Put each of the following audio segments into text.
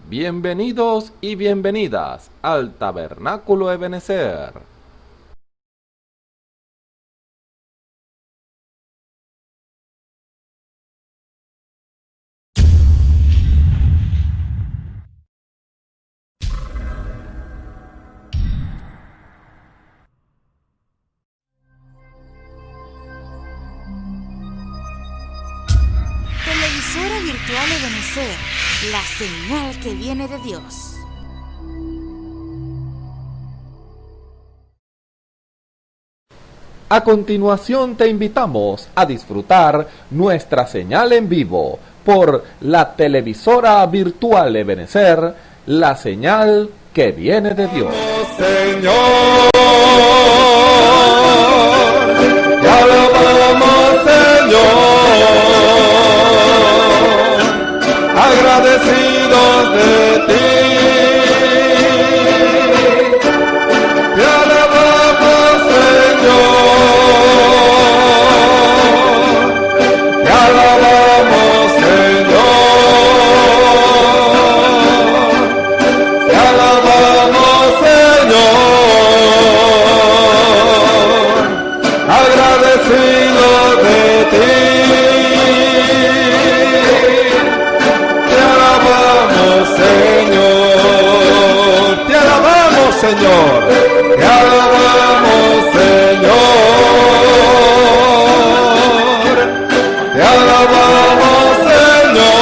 Bienvenidos y bienvenidas al Tabernáculo Ebenezer. Televisora virtual Ebenezer, la señal que viene de Dios. A continuación te invitamos a disfrutar nuestra señal en vivo por la televisora virtual Ebenezer, la señal que viene de Dios. Señor, te alabamos, Señor, agradecidos de ti. Te alabamos, Señor, te alabamos, Señor, te alabamos, Señor, agradecido de ti. Te alabamos, Señor, te alabamos, Señor, te alabamos, Señor, te alabamos, Señor,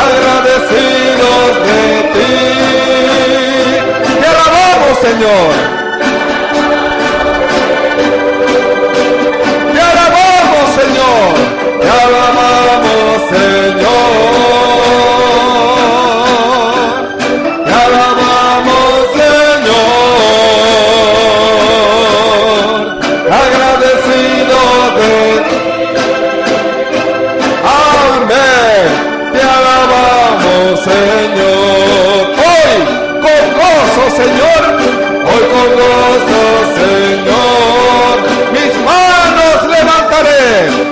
agradecidos de ti. Te alabamos, Señor. Te alabamos, Señor. Te alabamos, Señor. Te alabamos, Señor. Agradecido de ti. Amén. Te alabamos, Señor. Hoy con gozo, Señor. Hoy con gozo, Señor. Mis manos levantaré.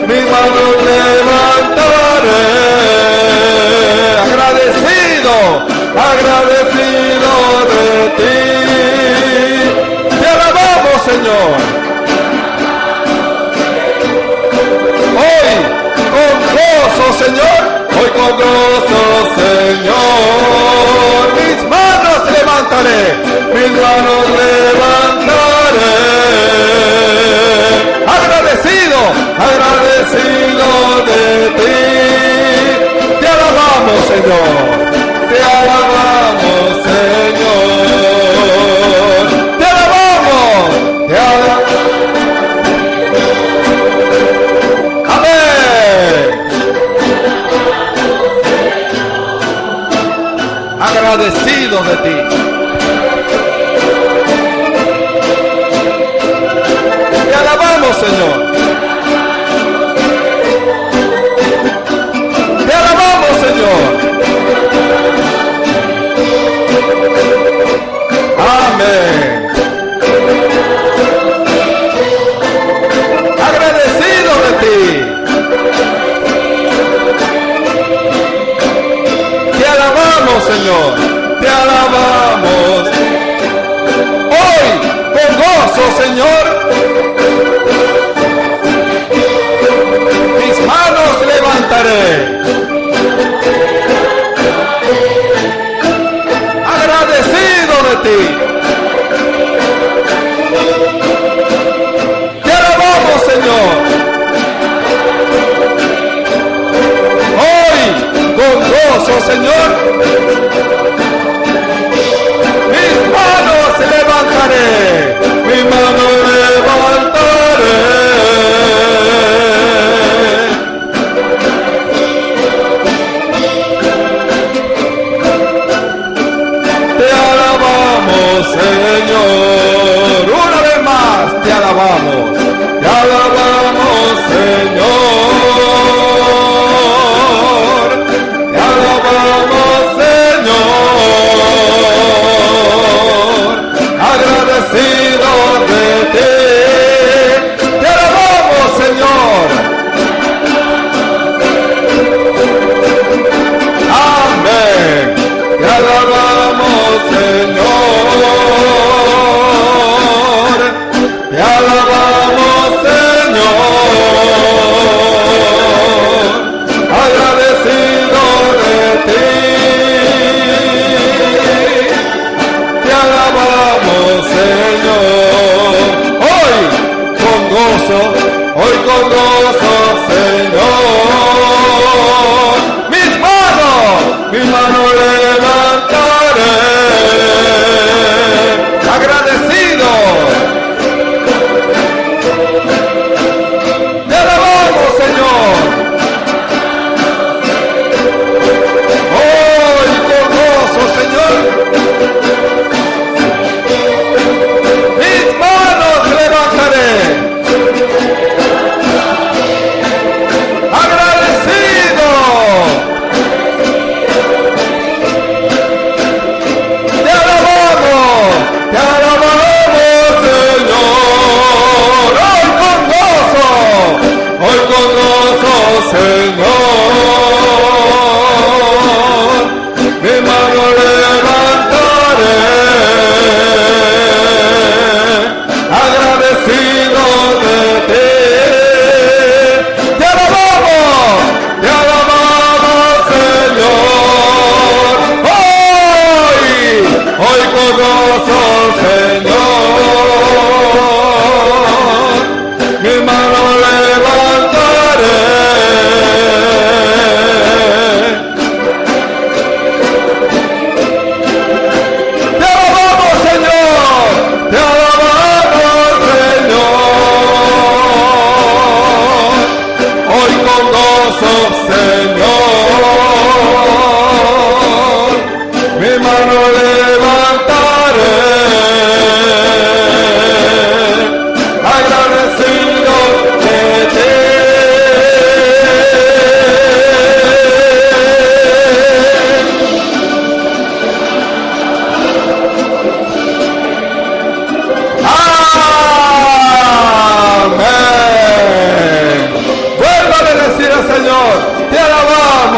Mis manos levantaré. Agradecido, agradecido de ti. Te alabamos, Señor. Hoy con gozo, Señor. Hoy con gozo, Señor. Mis manos levantaré. Mis manos levantaré. Agradecido, agradecido de ti. Te alabamos, Señor. Te alabamos, Señor. Te alabamos. Te alabamos. Amén. Agradecido de ti. Te alabamos, Señor. Te alabamos, Señor. Amén. Agradecido de ti. Te alabamos, Señor. Te alabamos. Hoy, con gozo, Señor, mis manos levantaré. Agradecido de ti. Te alabamos, Señor. Hoy, con gozo, Señor, mis manos levantaré. Mis manos levantaré. Te alabamos, Señor. Una vez más te alabamos. Te alabamos, Señor. Te alabamos, Señor.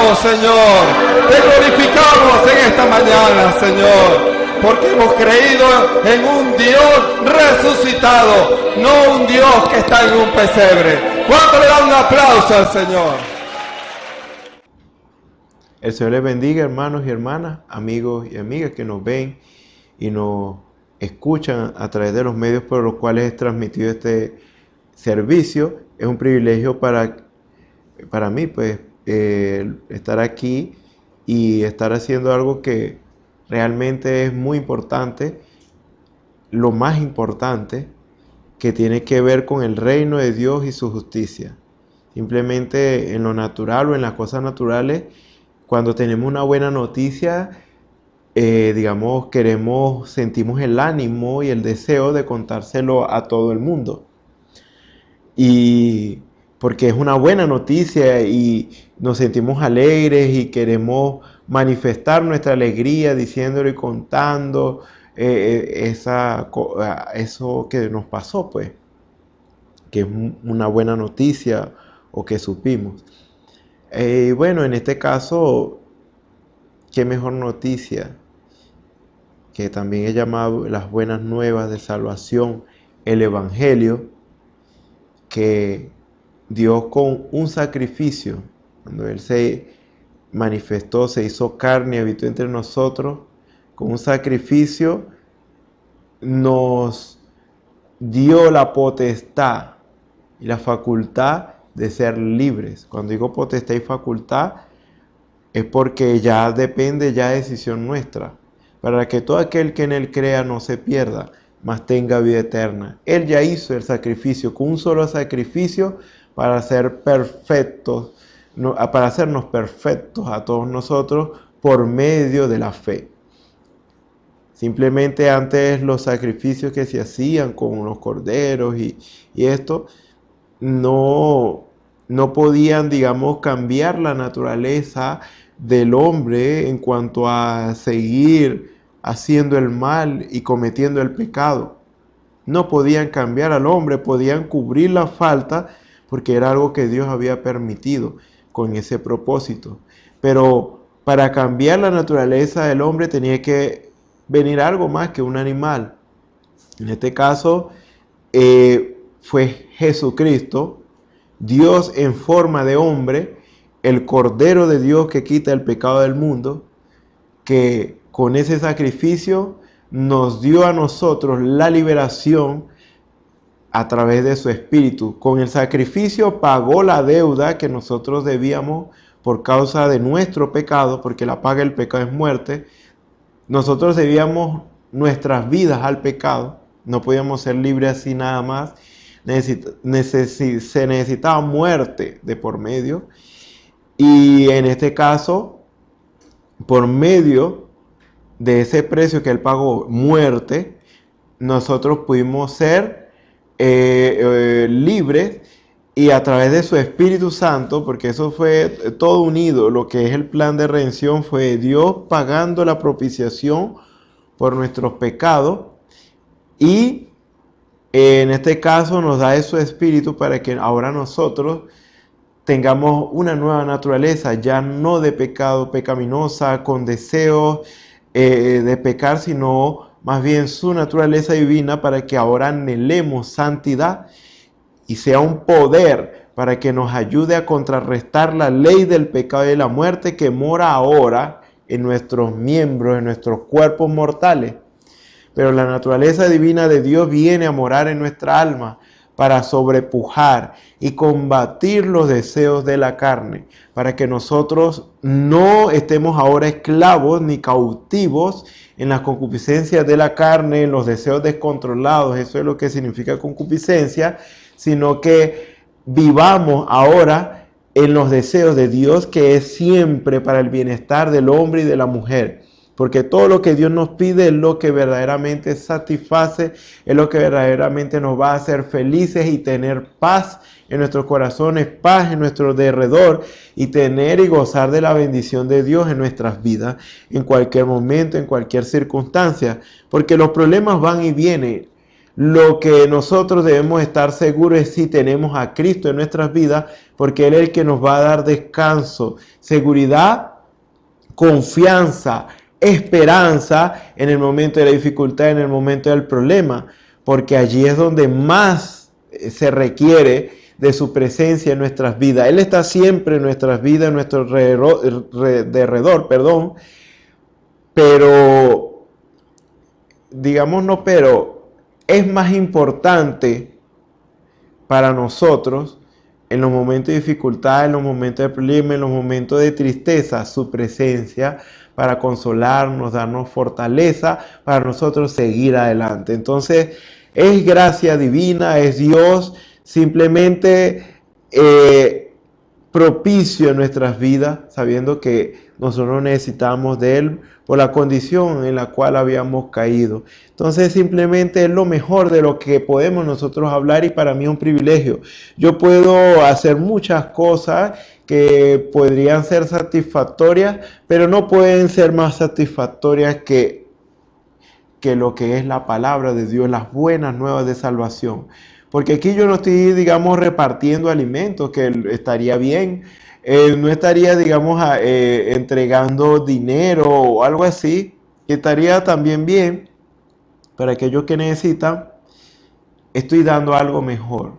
adoramos, Señor. Te glorificamos en esta mañana, Señor. Porque hemos creído en un Dios resucitado, no un Dios que está en un pesebre. ¿Cuánto le da un aplauso al Señor? El Señor les bendiga, hermanos y hermanas, amigos y amigas que nos ven y nos escuchan a través de los medios por los cuales es transmitido este servicio. Es un privilegio para mí, pues, estar aquí y estar haciendo algo que realmente es muy importante, lo más importante, que tiene que ver con el reino de Dios y su justicia. Simplemente en lo natural o en las cosas naturales, cuando tenemos una buena noticia, sentimos el ánimo y el deseo de contárselo a todo el mundo. Y porque es una buena noticia y nos sentimos alegres y queremos manifestar nuestra alegría diciéndolo y contando eso que nos pasó, pues, que es una buena noticia o que supimos. Bueno, en este caso, qué mejor noticia, que también he llamado las buenas nuevas de salvación, el Evangelio, que Dios con un sacrificio, cuando Él se manifestó, se hizo carne y habitó entre nosotros, con un sacrificio nos dio la potestad y la facultad de ser libres. Cuando digo potestad y facultad, es porque ya depende de decisión nuestra, para que todo aquel que en Él crea no se pierda, mas tenga vida eterna. Él ya hizo el sacrificio, con un solo sacrificio, para ser perfectos, para hacernos perfectos a todos nosotros por medio de la fe. Simplemente antes los sacrificios que se hacían con los corderos y esto no podían, cambiar la naturaleza del hombre en cuanto a seguir haciendo el mal y cometiendo el pecado. No podían cambiar al hombre, podían cubrir la falta porque era algo que Dios había permitido con ese propósito. Pero para cambiar la naturaleza del hombre tenía que venir algo más que un animal. En este caso fue Jesucristo, Dios en forma de hombre, el Cordero de Dios que quita el pecado del mundo, que con ese sacrificio nos dio a nosotros la liberación a través de su Espíritu. Con el sacrificio pagó la deuda que nosotros debíamos por causa de nuestro pecado, porque la paga del pecado es muerte. Nosotros debíamos nuestras vidas al pecado, no podíamos ser libres así nada más. Se necesitaba muerte de por medio, y en este caso, por medio de ese precio que Él pagó, muerte, nosotros pudimos ser libres, y a través de su Espíritu Santo, porque eso fue todo unido, lo que es el plan de redención fue Dios pagando la propiciación por nuestros pecados, y en este caso nos da su Espíritu para que ahora nosotros tengamos una nueva naturaleza, ya no de pecado pecaminosa, con deseos de pecar, sino más bien su naturaleza divina, para que ahora anhelemos santidad y sea un poder para que nos ayude a contrarrestar la ley del pecado y de la muerte que mora ahora en nuestros miembros, en nuestros cuerpos mortales. Pero la naturaleza divina de Dios viene a morar en nuestra alma para sobrepujar y combatir los deseos de la carne, para que nosotros no estemos ahora esclavos ni cautivos en las concupiscencias de la carne, en los deseos descontrolados. Eso es lo que significa concupiscencia, sino que vivamos ahora en los deseos de Dios, que es siempre para el bienestar del hombre y de la mujer. Porque todo lo que Dios nos pide es lo que verdaderamente satisface, es lo que verdaderamente nos va a hacer felices y tener paz en nuestros corazones, paz en nuestro derredor, y tener y gozar de la bendición de Dios en nuestras vidas, en cualquier momento, en cualquier circunstancia. Porque los problemas van y vienen. Lo que nosotros debemos estar seguros es si tenemos a Cristo en nuestras vidas, porque Él es el que nos va a dar descanso, seguridad, confianza, esperanza en el momento de la dificultad, en el momento del problema, porque allí es donde más se requiere de su presencia en nuestras vidas. Él está siempre en nuestras vidas, en nuestro derredor, pero, pero es más importante para nosotros en los momentos de dificultad, en los momentos de problema, en los momentos de tristeza, su presencia para consolarnos, darnos fortaleza, para nosotros seguir adelante. Entonces, es gracia divina, es Dios simplemente propicio en nuestras vidas, sabiendo que nosotros necesitamos de Él por la condición en la cual habíamos caído. Entonces simplemente es lo mejor de lo que podemos nosotros hablar, y para mí es un privilegio. Yo puedo hacer muchas cosas que podrían ser satisfactorias, pero no pueden ser más satisfactorias que lo que es la palabra de Dios, las buenas nuevas de salvación. Porque aquí yo no estoy, repartiendo alimentos, que estaría bien. No estaría, entregando dinero o algo así, que estaría también bien. Para aquellos que necesitan, estoy dando algo mejor.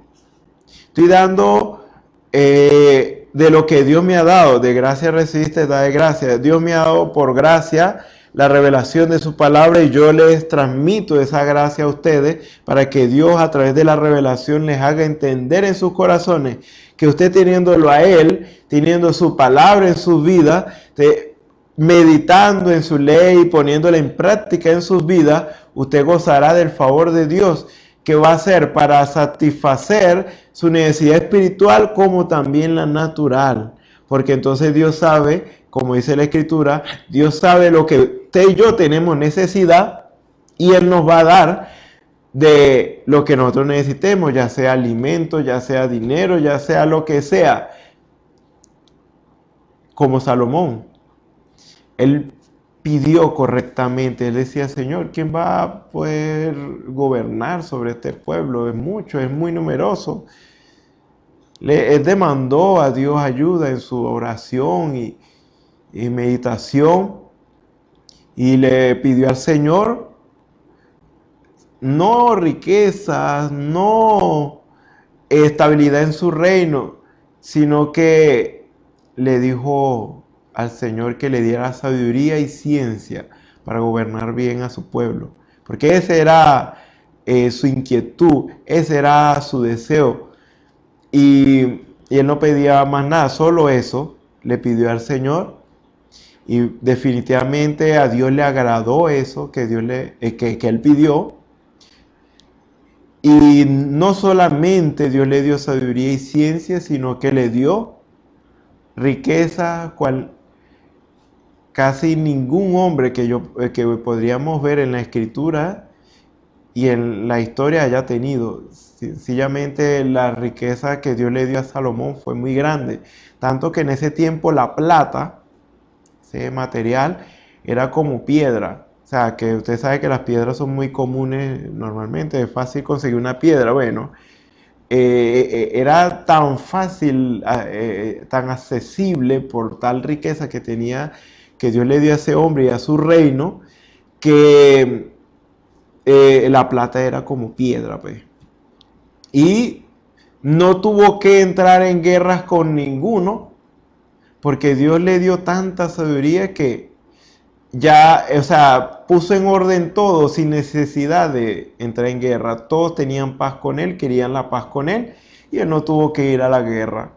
Estoy dando de lo que Dios me ha dado. De gracia recibiste, da de gracia. Dios me ha dado por gracia la revelación de su palabra, y yo les transmito esa gracia a ustedes para que Dios a través de la revelación les haga entender en sus corazones que usted, teniéndolo a Él, teniendo su palabra en sus vidas, meditando en su ley, poniéndola en práctica en sus vidas, usted gozará del favor de Dios, que va a ser para satisfacer su necesidad espiritual como también la natural. Porque entonces Dios sabe, como dice la Escritura, Dios sabe lo que usted y yo tenemos necesidad, y Él nos va a dar de lo que nosotros necesitemos, ya sea alimento, ya sea dinero, ya sea lo que sea. Como Salomón, él pidió correctamente, él decía: Señor, ¿quién va a poder gobernar sobre este pueblo? Es mucho, es muy numeroso. Él demandó a Dios ayuda en su oración y meditación, y le pidió al Señor no riquezas, no estabilidad en su reino, sino que le dijo al Señor que le diera sabiduría y ciencia para gobernar bien a su pueblo, porque ese era su inquietud, ese era su deseo. Y él no pedía más nada, solo eso le pidió al Señor, y definitivamente a Dios le agradó eso que él pidió. Y no solamente Dios le dio sabiduría y ciencia, sino que le dio riqueza, cual casi ningún hombre que podríamos ver en la Escritura y en la historia haya tenido. Sencillamente la riqueza que Dios le dio a Salomón fue muy grande, tanto que en ese tiempo la plata, ese material, era como piedra. O sea, que usted sabe que las piedras son muy comunes normalmente, es fácil conseguir una piedra. Bueno, era tan fácil, tan accesible por tal riqueza que tenía, que Dios le dio a ese hombre y a su reino, que la plata era como piedra, pues. Y no tuvo que entrar en guerras con ninguno, porque Dios le dio tanta sabiduría que ya, puso en orden todo sin necesidad de entrar en guerra. Todos tenían paz con Él, querían la paz con Él, y Él no tuvo que ir a la guerra,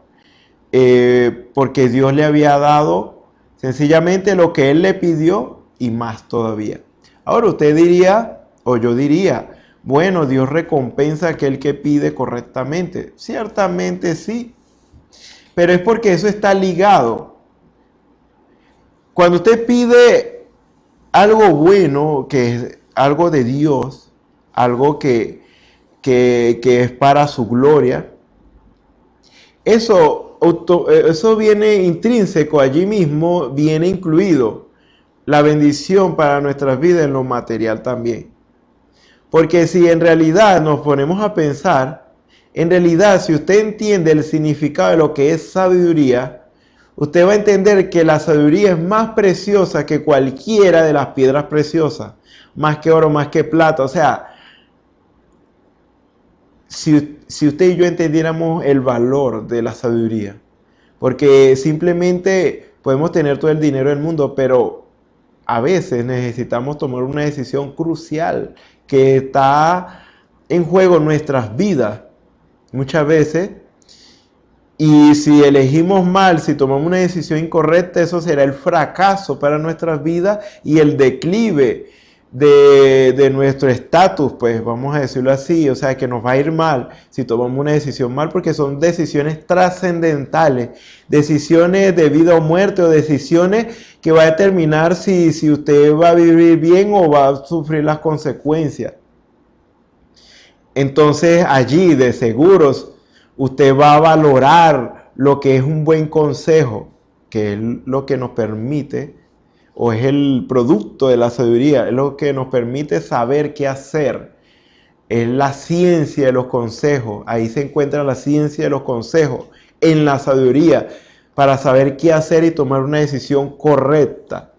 porque Dios le había dado sencillamente lo que Él le pidió y más todavía. Ahora usted diría, o yo diría: bueno, Dios recompensa a aquel que pide correctamente. Ciertamente sí, pero es porque eso está ligado. Cuando usted pide algo bueno, que es algo de Dios, algo que es para su gloria, eso viene intrínseco, allí mismo viene incluido la bendición para nuestras vidas en lo material también. Porque si en realidad nos ponemos a pensar, en realidad si usted entiende el significado de lo que es sabiduría, usted va a entender que la sabiduría es más preciosa que cualquiera de las piedras preciosas, más que oro, más que plata. O sea, si usted y yo entendiéramos el valor de la sabiduría, porque simplemente podemos tener todo el dinero del mundo, pero a veces necesitamos tomar una decisión crucial que está en juego nuestras vidas muchas veces. Y si elegimos mal, si tomamos una decisión incorrecta, eso será el fracaso para nuestras vidas y el declive de nuestro estatus, pues vamos a decirlo así. O sea, que nos va a ir mal si tomamos una decisión mal, porque son decisiones trascendentales, decisiones de vida o muerte, o decisiones que va a determinar si usted va a vivir bien o va a sufrir las consecuencias. Entonces allí de seguros usted va a valorar lo que es un buen consejo, que es lo que nos permite, o es el producto de la sabiduría, es lo que nos permite saber qué hacer. Es la ciencia de los consejos. Ahí se encuentra la ciencia de los consejos, en la sabiduría, para saber qué hacer y tomar una decisión correcta.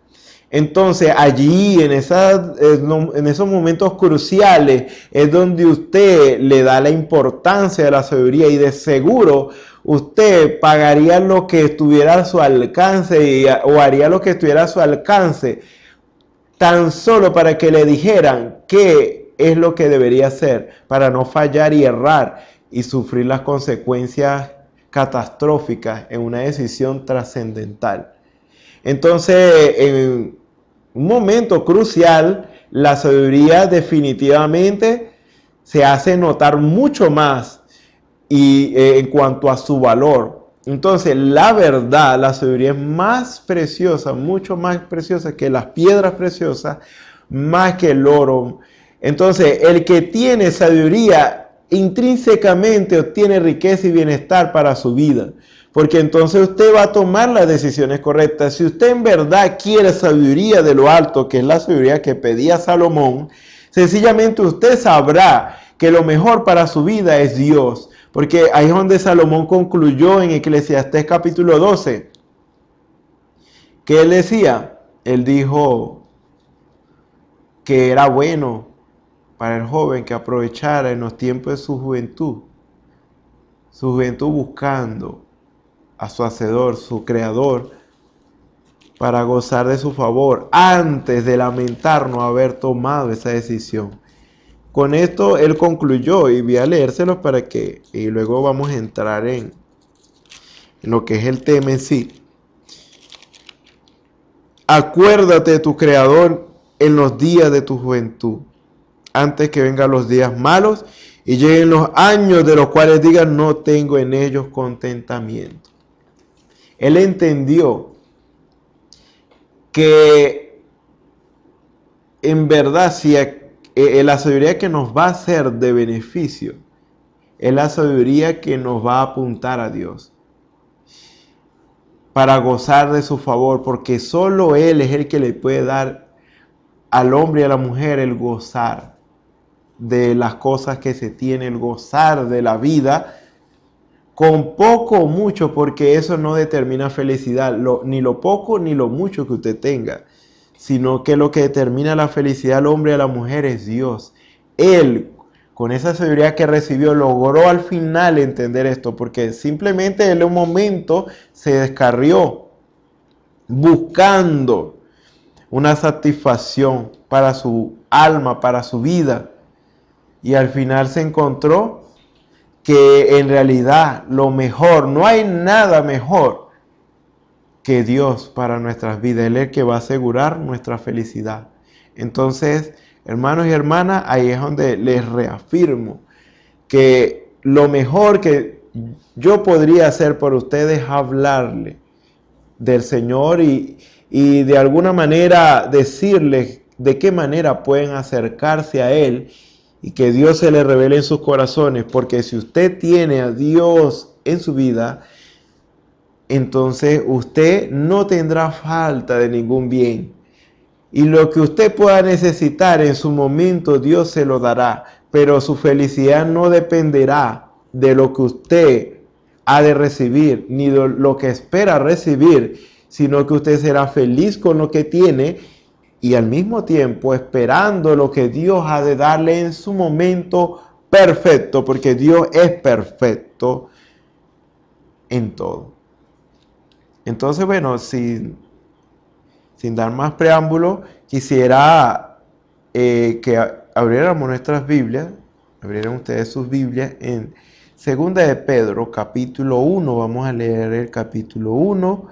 Entonces allí, en esos momentos cruciales, es donde usted le da la importancia de la sabiduría, y de seguro usted pagaría lo que estuviera a su alcance o haría lo que estuviera a su alcance, tan solo para que le dijeran qué es lo que debería hacer, para no fallar y errar y sufrir las consecuencias catastróficas en una decisión trascendental. Entonces, en un momento crucial, la sabiduría definitivamente se hace notar mucho más y en cuanto a su valor. Entonces, la verdad, la sabiduría es más preciosa, mucho más preciosa que las piedras preciosas, más que el oro. Entonces, el que tiene sabiduría intrínsecamente obtiene riqueza y bienestar para su vida. Porque entonces usted va a tomar las decisiones correctas. Si usted en verdad quiere sabiduría de lo alto, que es la sabiduría que pedía Salomón, sencillamente usted sabrá que lo mejor para su vida es Dios. Porque ahí es donde Salomón concluyó en Eclesiastés capítulo 12. ¿Qué él decía? Él dijo que era bueno para el joven que aprovechara en los tiempos de su juventud buscando a su Hacedor, su Creador, para gozar de su favor, antes de lamentar no haber tomado esa decisión. Con esto él concluyó, y voy a leérselos y luego vamos a entrar en lo que es el tema en sí. Acuérdate de tu Creador en los días de tu juventud, antes que vengan los días malos y lleguen los años de los cuales digas, no tengo en ellos contentamiento. Él entendió que en verdad si la sabiduría que nos va a ser de beneficio es la sabiduría que nos va a apuntar a Dios para gozar de su favor, porque solo Él es el que le puede dar al hombre y a la mujer el gozar de las cosas que se tiene, el gozar de la vida, con poco o mucho, porque eso no determina felicidad, ni lo poco ni lo mucho que usted tenga, sino que lo que determina la felicidad al hombre y a la mujer es Dios. Él, con esa sabiduría que recibió, logró al final entender esto, porque simplemente en un momento se descarrió buscando una satisfacción para su alma, para su vida, y al final se encontró que en realidad lo mejor, no hay nada mejor que Dios para nuestras vidas. Él es el que va a asegurar nuestra felicidad. Entonces, hermanos y hermanas, ahí es donde les reafirmo que lo mejor que yo podría hacer por ustedes es hablarle del Señor y de alguna manera decirles de qué manera pueden acercarse a Él, y que Dios se le revele en sus corazones, porque si usted tiene a Dios en su vida, entonces usted no tendrá falta de ningún bien. Y lo que usted pueda necesitar en su momento, Dios se lo dará. Pero su felicidad no dependerá de lo que usted ha de recibir, ni de lo que espera recibir, sino que usted será feliz con lo que tiene y al mismo tiempo esperando lo que Dios ha de darle en su momento perfecto, porque Dios es perfecto en todo. Entonces, bueno, sin dar más preámbulo, quisiera que abriéramos nuestras Biblias, abrieran ustedes sus Biblias en Segunda de Pedro, capítulo 1. Vamos a leer el capítulo 1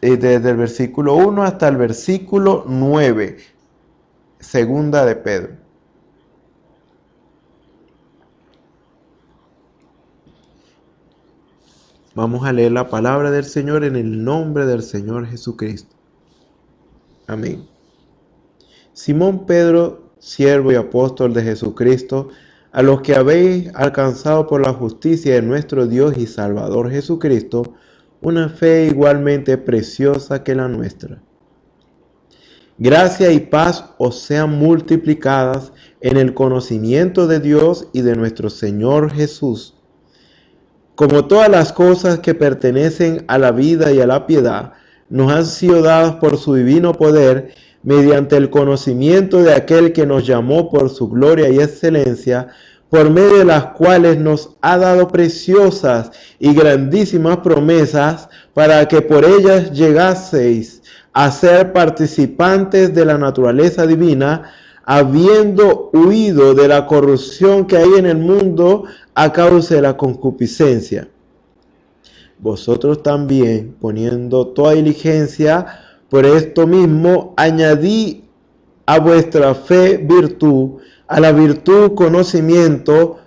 desde el versículo 1 hasta el versículo 9. Segunda de Pedro. Vamos a leer la palabra del Señor en el nombre del Señor Jesucristo. Amén. Simón Pedro, siervo y apóstol de Jesucristo, a los que habéis alcanzado por la justicia de nuestro Dios y Salvador Jesucristo, una fe igualmente preciosa que la nuestra. Gracia y paz os sean multiplicadas en el conocimiento de Dios y de nuestro Señor Jesús. Como todas las cosas que pertenecen a la vida y a la piedad, nos han sido dadas por su divino poder, mediante el conocimiento de aquel que nos llamó por su gloria y excelencia, por medio de las cuales nos ha dado preciosas y grandísimas promesas, para que por ellas llegaseis a ser participantes de la naturaleza divina, habiendo huido de la corrupción que hay en el mundo a causa de la concupiscencia. Vosotros también, poniendo toda diligencia, por esto mismo, añadid a vuestra fe virtud, a la virtud conocimiento,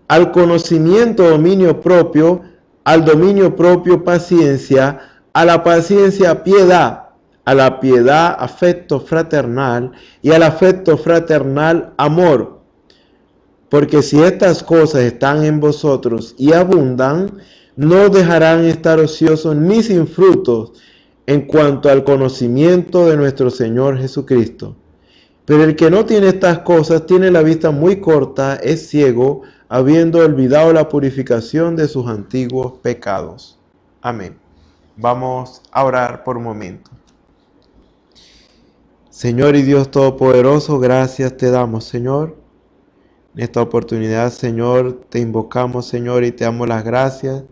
al conocimiento dominio propio, al dominio propio paciencia, a la paciencia piedad, a la piedad afecto fraternal y al afecto fraternal amor. Porque si estas cosas están en vosotros y abundan, no dejarán estar ociosos ni sin frutos en cuanto al conocimiento de nuestro Señor Jesucristo. Pero el que no tiene estas cosas tiene la vista muy corta, es ciego, habiendo olvidado la purificación de sus antiguos pecados. Amén. Vamos a orar por un momento. Señor y Dios Todopoderoso, gracias te damos, Señor. En esta oportunidad, Señor, te invocamos, Señor, y te damos las gracias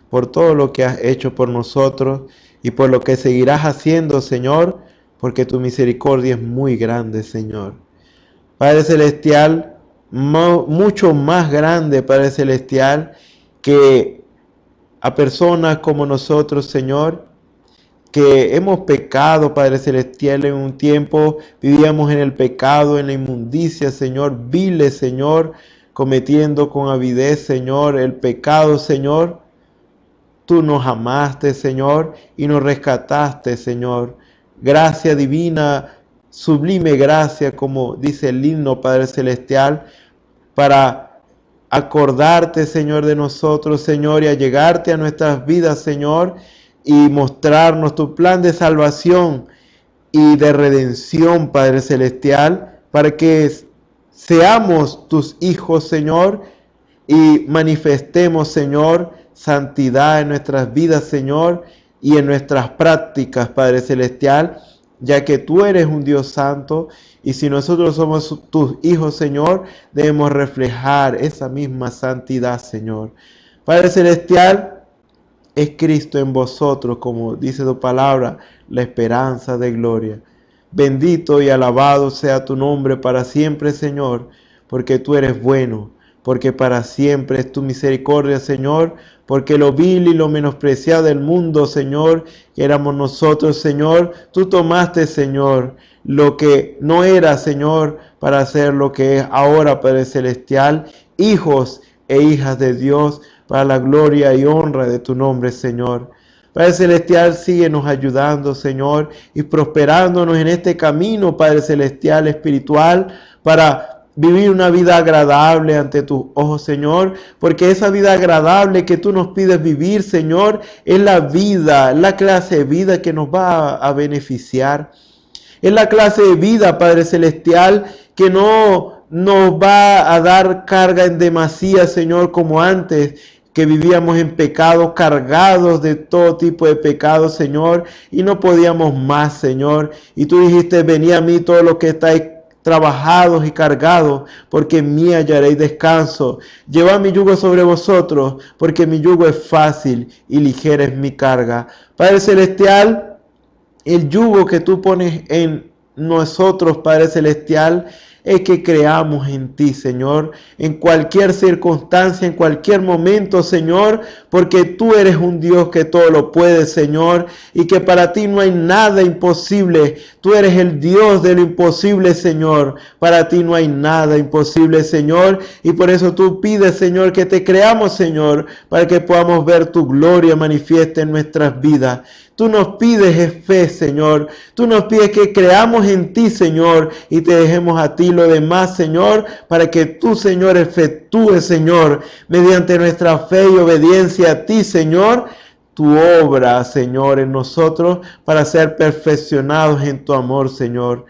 por todo lo que has hecho por nosotros y por lo que seguirás haciendo, Señor, porque tu misericordia es muy grande, Señor. Padre Celestial, mucho más grande, Padre Celestial, que a personas como nosotros, Señor, que hemos pecado, Padre Celestial, en un tiempo vivíamos en el pecado, en la inmundicia, Señor, vile, Señor, cometiendo con avidez, Señor, el pecado, Señor. Tú nos amaste, Señor, y nos rescataste, Señor. Gracia divina, sublime gracia, como dice el himno, Padre Celestial, para acordarte, Señor, de nosotros, Señor, y allegarte a nuestras vidas, Señor, y mostrarnos tu plan de salvación y de redención, Padre Celestial, para que seamos tus hijos, Señor, y manifestemos, Señor, santidad en nuestras vidas, Señor, y en nuestras prácticas, Padre Celestial, ya que tú eres un Dios santo, y si nosotros somos tus hijos, Señor, debemos reflejar esa misma santidad, Señor. Padre Celestial, es Cristo en vosotros, como dice tu palabra, la esperanza de gloria. Bendito y alabado sea tu nombre para siempre, Señor, porque tú eres bueno, porque para siempre es tu misericordia, Señor, porque lo vil y lo menospreciado del mundo, Señor, que éramos nosotros, Señor, tú tomaste, Señor, lo que no era, Señor, para hacer lo que es ahora, Padre Celestial, hijos e hijas de Dios, para la gloria y honra de tu nombre, Señor. Padre Celestial, síguenos ayudando, Señor, y prosperándonos en este camino, Padre Celestial, espiritual, para vivir una vida agradable ante tus ojos, Señor, porque esa vida agradable que tú nos pides vivir, Señor, es la vida, la clase de vida que nos va a beneficiar. Es la clase de vida, Padre Celestial, que no nos va a dar carga en demasía, Señor, como antes, que vivíamos en pecado, cargados de todo tipo de pecado, Señor, y no podíamos más, Señor. Y tú dijiste, venid a mí todos los que estáis trabajados y cargados, porque en mí hallaréis descanso. Llevad mi yugo sobre vosotros, porque mi yugo es fácil y ligera es mi carga. Padre Celestial, el yugo que tú pones en nosotros, Padre Celestial, es que creamos en ti, Señor, en cualquier circunstancia, en cualquier momento, Señor, porque tú eres un Dios que todo lo puede, Señor, y que para ti no hay nada imposible. Tú eres el Dios de lo imposible, Señor. Para ti no hay nada imposible, Señor, y por eso tú pides, Señor, que te creamos, Señor, para que podamos ver tu gloria manifiesta en nuestras vidas. Tú nos pides fe, Señor. Tú nos pides que creamos en ti, Señor, y te dejemos a ti lo demás, Señor, para que tú, Señor, efectúes, Señor, mediante nuestra fe y obediencia a ti, Señor, tu obra, Señor, en nosotros, para ser perfeccionados en tu amor, Señor.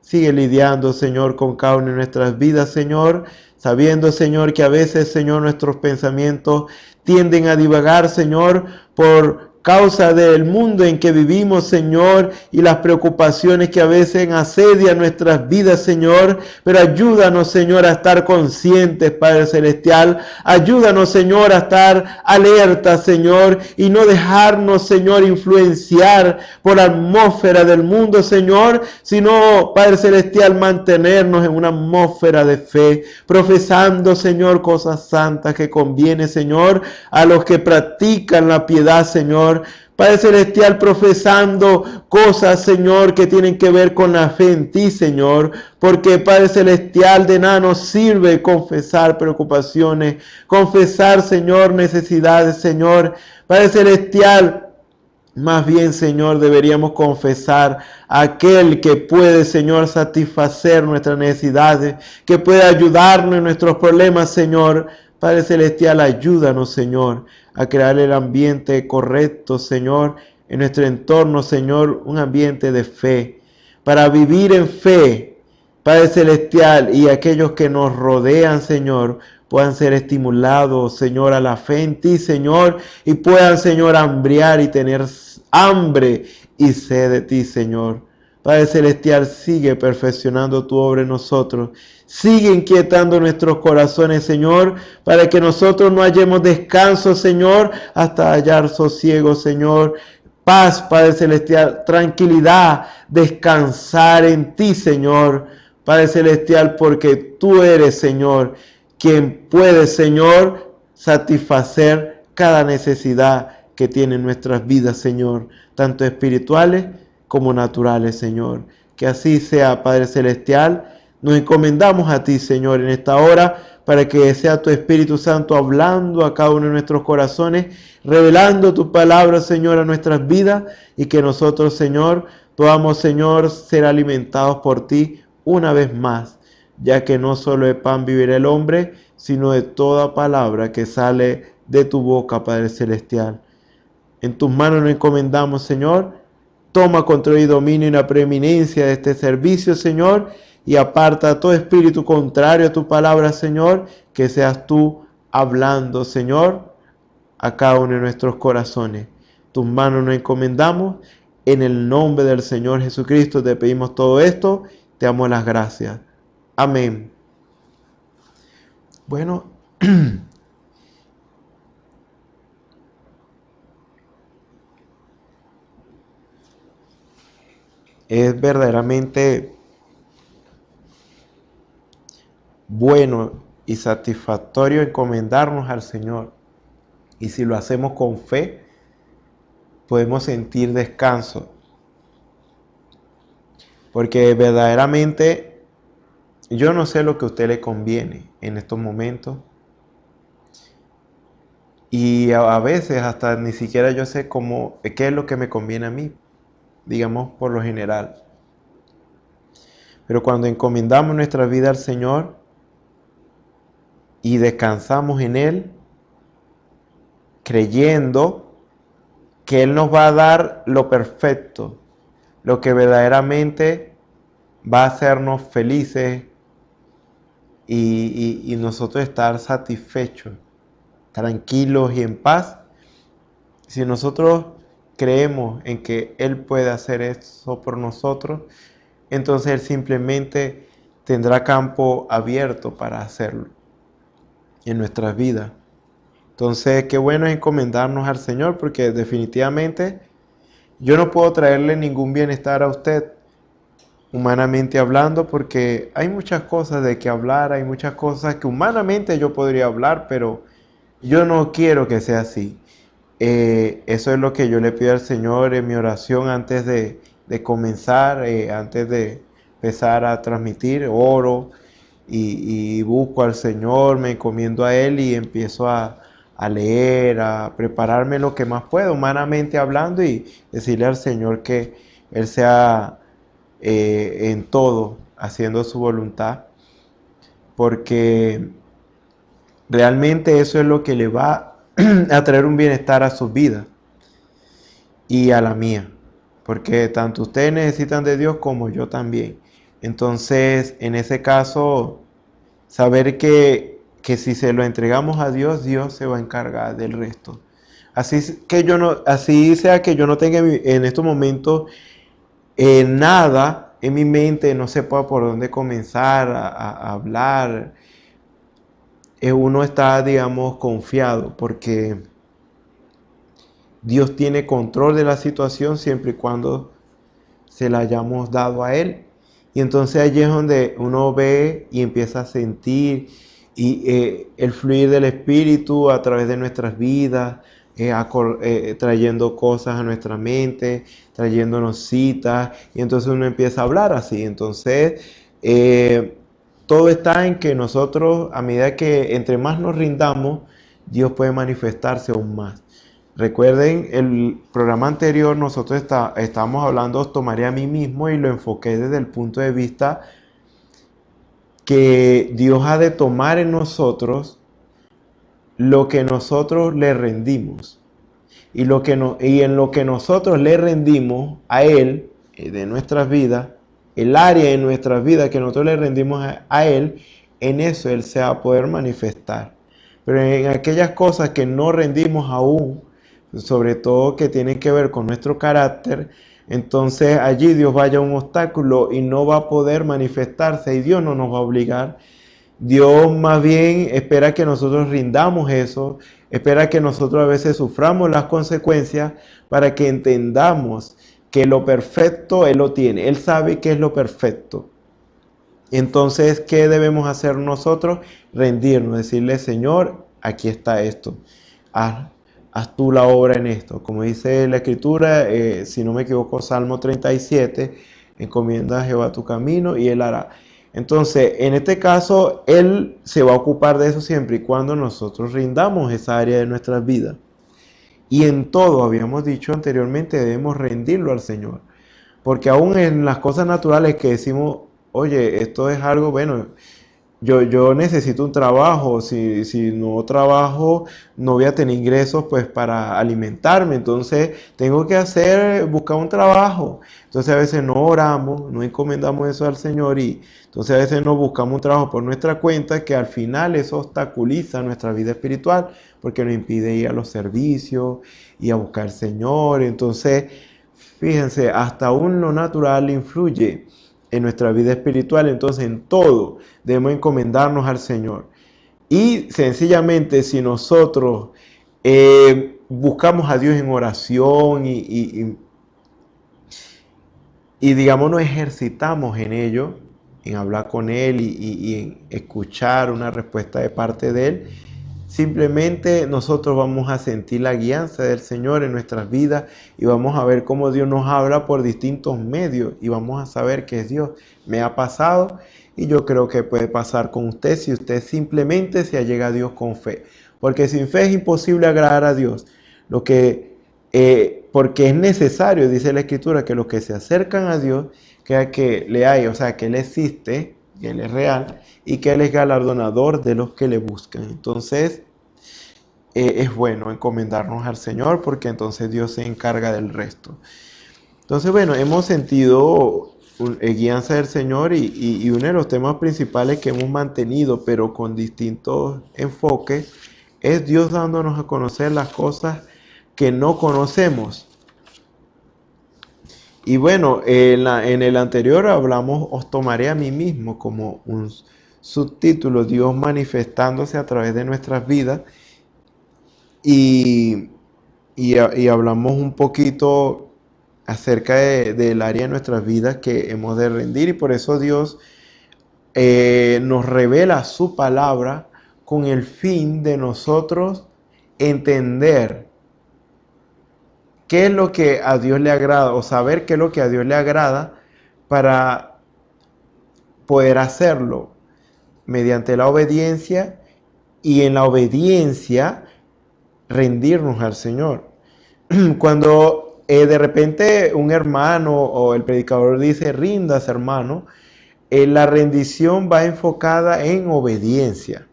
Sigue lidiando, Señor, con cada una de nuestras vidas, Señor, sabiendo, Señor, que a veces, Señor, nuestros pensamientos tienden a divagar, Señor, por causa del mundo en que vivimos, Señor, y las preocupaciones que a veces asedian nuestras vidas, Señor. Pero ayúdanos, Señor, a estar conscientes, Padre Celestial. Ayúdanos, Señor, a estar alerta, Señor, y no dejarnos, Señor, influenciar por la atmósfera del mundo, Señor, sino, Padre Celestial, mantenernos en una atmósfera de fe, profesando, Señor, cosas santas que conviene, Señor, a los que practican la piedad, Señor. Padre Celestial, profesando cosas, Señor, que tienen que ver con la fe en ti, Señor, porque, Padre Celestial, de nada nos sirve confesar preocupaciones, confesar, Señor, necesidades, Señor. Padre Celestial, más bien, Señor, deberíamos confesar a aquel que puede, Señor, satisfacer nuestras necesidades, que puede ayudarnos en nuestros problemas, Señor. Padre Celestial, ayúdanos, Señor, a crear el ambiente correcto, Señor, en nuestro entorno, Señor, un ambiente de fe, para vivir en fe, Padre Celestial, y aquellos que nos rodean, Señor, puedan ser estimulados, Señor, a la fe en ti, Señor, y puedan, Señor, hambriar y tener hambre y sed de ti, Señor. Padre Celestial, sigue perfeccionando tu obra en nosotros. Sigue inquietando nuestros corazones, Señor, para que nosotros no hallemos descanso, Señor, hasta hallar sosiego, Señor. Paz, Padre Celestial, tranquilidad, descansar en ti, Señor. Padre Celestial, porque tú eres, Señor, quien puede, Señor, satisfacer cada necesidad que tienen nuestras vidas, Señor, tanto espirituales como naturales, Señor. Que así sea, Padre Celestial. Nos encomendamos a ti, Señor, en esta hora, para que sea tu Espíritu Santo hablando a cada uno de nuestros corazones, revelando tu palabra, Señor, a nuestras vidas, y que nosotros, Señor, podamos, Señor, ser alimentados por ti una vez más, ya que no solo de pan vivirá el hombre, sino de toda palabra que sale de tu boca, Padre Celestial. En tus manos nos encomendamos, Señor. Toma control y dominio y la preeminencia de este servicio, Señor, y aparta todo espíritu contrario a tu palabra, Señor, que seas tú hablando, Señor, a cada uno de nuestros corazones. Tus manos nos encomendamos. En el nombre del Señor Jesucristo te pedimos todo esto. Te damos las gracias. Amén. Bueno, es verdaderamente bueno y satisfactorio encomendarnos al Señor. Y si lo hacemos con fe, podemos sentir descanso. Porque verdaderamente yo no sé lo que a usted le conviene en estos momentos. Y a veces hasta ni siquiera yo sé qué es lo que me conviene a mí, digamos por lo general. Pero cuando encomendamos nuestra vida al Señor, y descansamos en Él, creyendo que Él nos va a dar lo perfecto, lo que verdaderamente va a hacernos felices y nosotros estar satisfechos, tranquilos y en paz. Si nosotros creemos en que Él puede hacer eso por nosotros, entonces Él simplemente tendrá campo abierto para hacerlo en nuestras vidas. Entonces, qué bueno es encomendarnos al Señor, porque definitivamente yo no puedo traerle ningún bienestar a usted, humanamente hablando, porque hay muchas cosas de que hablar, hay muchas cosas que humanamente yo podría hablar, pero yo no quiero que sea así. Eso es lo que yo le pido al Señor en mi oración antes de comenzar, antes de empezar a transmitir. Oro y busco al Señor, me encomiendo a Él y empiezo a leer, a prepararme lo que más puedo, humanamente hablando, y decirle al Señor que Él sea en todo haciendo su voluntad, porque realmente eso es lo que le va a traer un bienestar a su vida y a la mía, porque tanto ustedes necesitan de Dios como yo también. Entonces, en ese caso, saber que si se lo entregamos a Dios, Dios se va a encargar del resto. Así sea que yo no tenga en estos momentos nada en mi mente, no sepa por dónde comenzar a hablar. Uno está, digamos, confiado, porque Dios tiene control de la situación siempre y cuando se la hayamos dado a Él. Y entonces allí es donde uno ve y empieza a sentir el fluir del Espíritu a través de nuestras vidas, trayendo cosas a nuestra mente, trayéndonos citas, y entonces uno empieza a hablar así. Entonces todo está en que nosotros, a medida que entre más nos rindamos, Dios puede manifestarse aún más. Recuerden, el programa anterior nosotros estábamos hablando, os tomaré a mí mismo, y lo enfoqué desde el punto de vista que Dios ha de tomar en nosotros lo que nosotros le rendimos. Y en lo que nosotros le rendimos a Él, de nuestras vidas, el área de nuestras vidas que nosotros le rendimos a Él, en eso Él se va a poder manifestar. Pero en aquellas cosas que no rendimos aún, sobre todo que tienen que ver con nuestro carácter, entonces allí Dios vaya un obstáculo y no va a poder manifestarse, y Dios no nos va a obligar. Dios más bien espera que nosotros rindamos eso, espera que nosotros a veces suframos las consecuencias para que entendamos que lo perfecto Él lo tiene. Él sabe qué es lo perfecto. Entonces, ¿qué debemos hacer nosotros? Rendirnos, decirle: Señor, aquí está esto. Haz tú la obra en esto. Como dice la Escritura, si no me equivoco, Salmo 37, encomienda a Jehová tu camino y Él hará. Entonces, en este caso, Él se va a ocupar de eso siempre y cuando nosotros rindamos esa área de nuestras vidas. Y en todo, habíamos dicho anteriormente, debemos rendirlo al Señor. Porque aún en las cosas naturales que decimos, oye, esto es algo, bueno, yo necesito un trabajo, si no trabajo no voy a tener ingresos pues para alimentarme, entonces tengo que buscar un trabajo. Entonces a veces no oramos, no encomendamos eso al Señor, y entonces a veces no buscamos un trabajo por nuestra cuenta, que al final eso obstaculiza nuestra vida espiritual, porque nos impide ir a los servicios y a buscar al Señor. Entonces, fíjense, hasta aún lo natural influye en nuestra vida espiritual. Entonces, en todo debemos encomendarnos al Señor. Y sencillamente, si nosotros buscamos a Dios en oración y digamos nos ejercitamos en ello, en hablar con Él y en escuchar una respuesta de parte de Él, simplemente nosotros vamos a sentir la guianza del Señor en nuestras vidas, y vamos a ver cómo Dios nos habla por distintos medios, y vamos a saber que es Dios. Me ha pasado, y yo creo que puede pasar con usted si usted simplemente se allega a Dios con fe. Porque sin fe es imposible agradar a Dios. Porque es necesario, dice la Escritura, que los que se acercan a Dios, que le hay, o sea, que Él existe, que Él es real y que Él es galardonador de los que le buscan. Entonces, es bueno encomendarnos al Señor porque entonces Dios se encarga del resto. Entonces, bueno, hemos sentido guianza del Señor y uno de los temas principales que hemos mantenido, pero con distintos enfoques, es Dios dándonos a conocer las cosas que no conocemos. Y bueno, en el anterior hablamos, os tomaré a mí mismo como un subtítulo, Dios manifestándose a través de nuestras vidas. Y hablamos un poquito acerca del área de nuestras vidas que hemos de rendir, y por eso Dios nos revela su palabra con el fin de nosotros entender qué es lo que a Dios le agrada, o saber qué es lo que a Dios le agrada para poder hacerlo mediante la obediencia, y en la obediencia rendirnos al Señor. Cuando de repente un hermano o el predicador dice rindas, hermano, la rendición va enfocada en obediencia.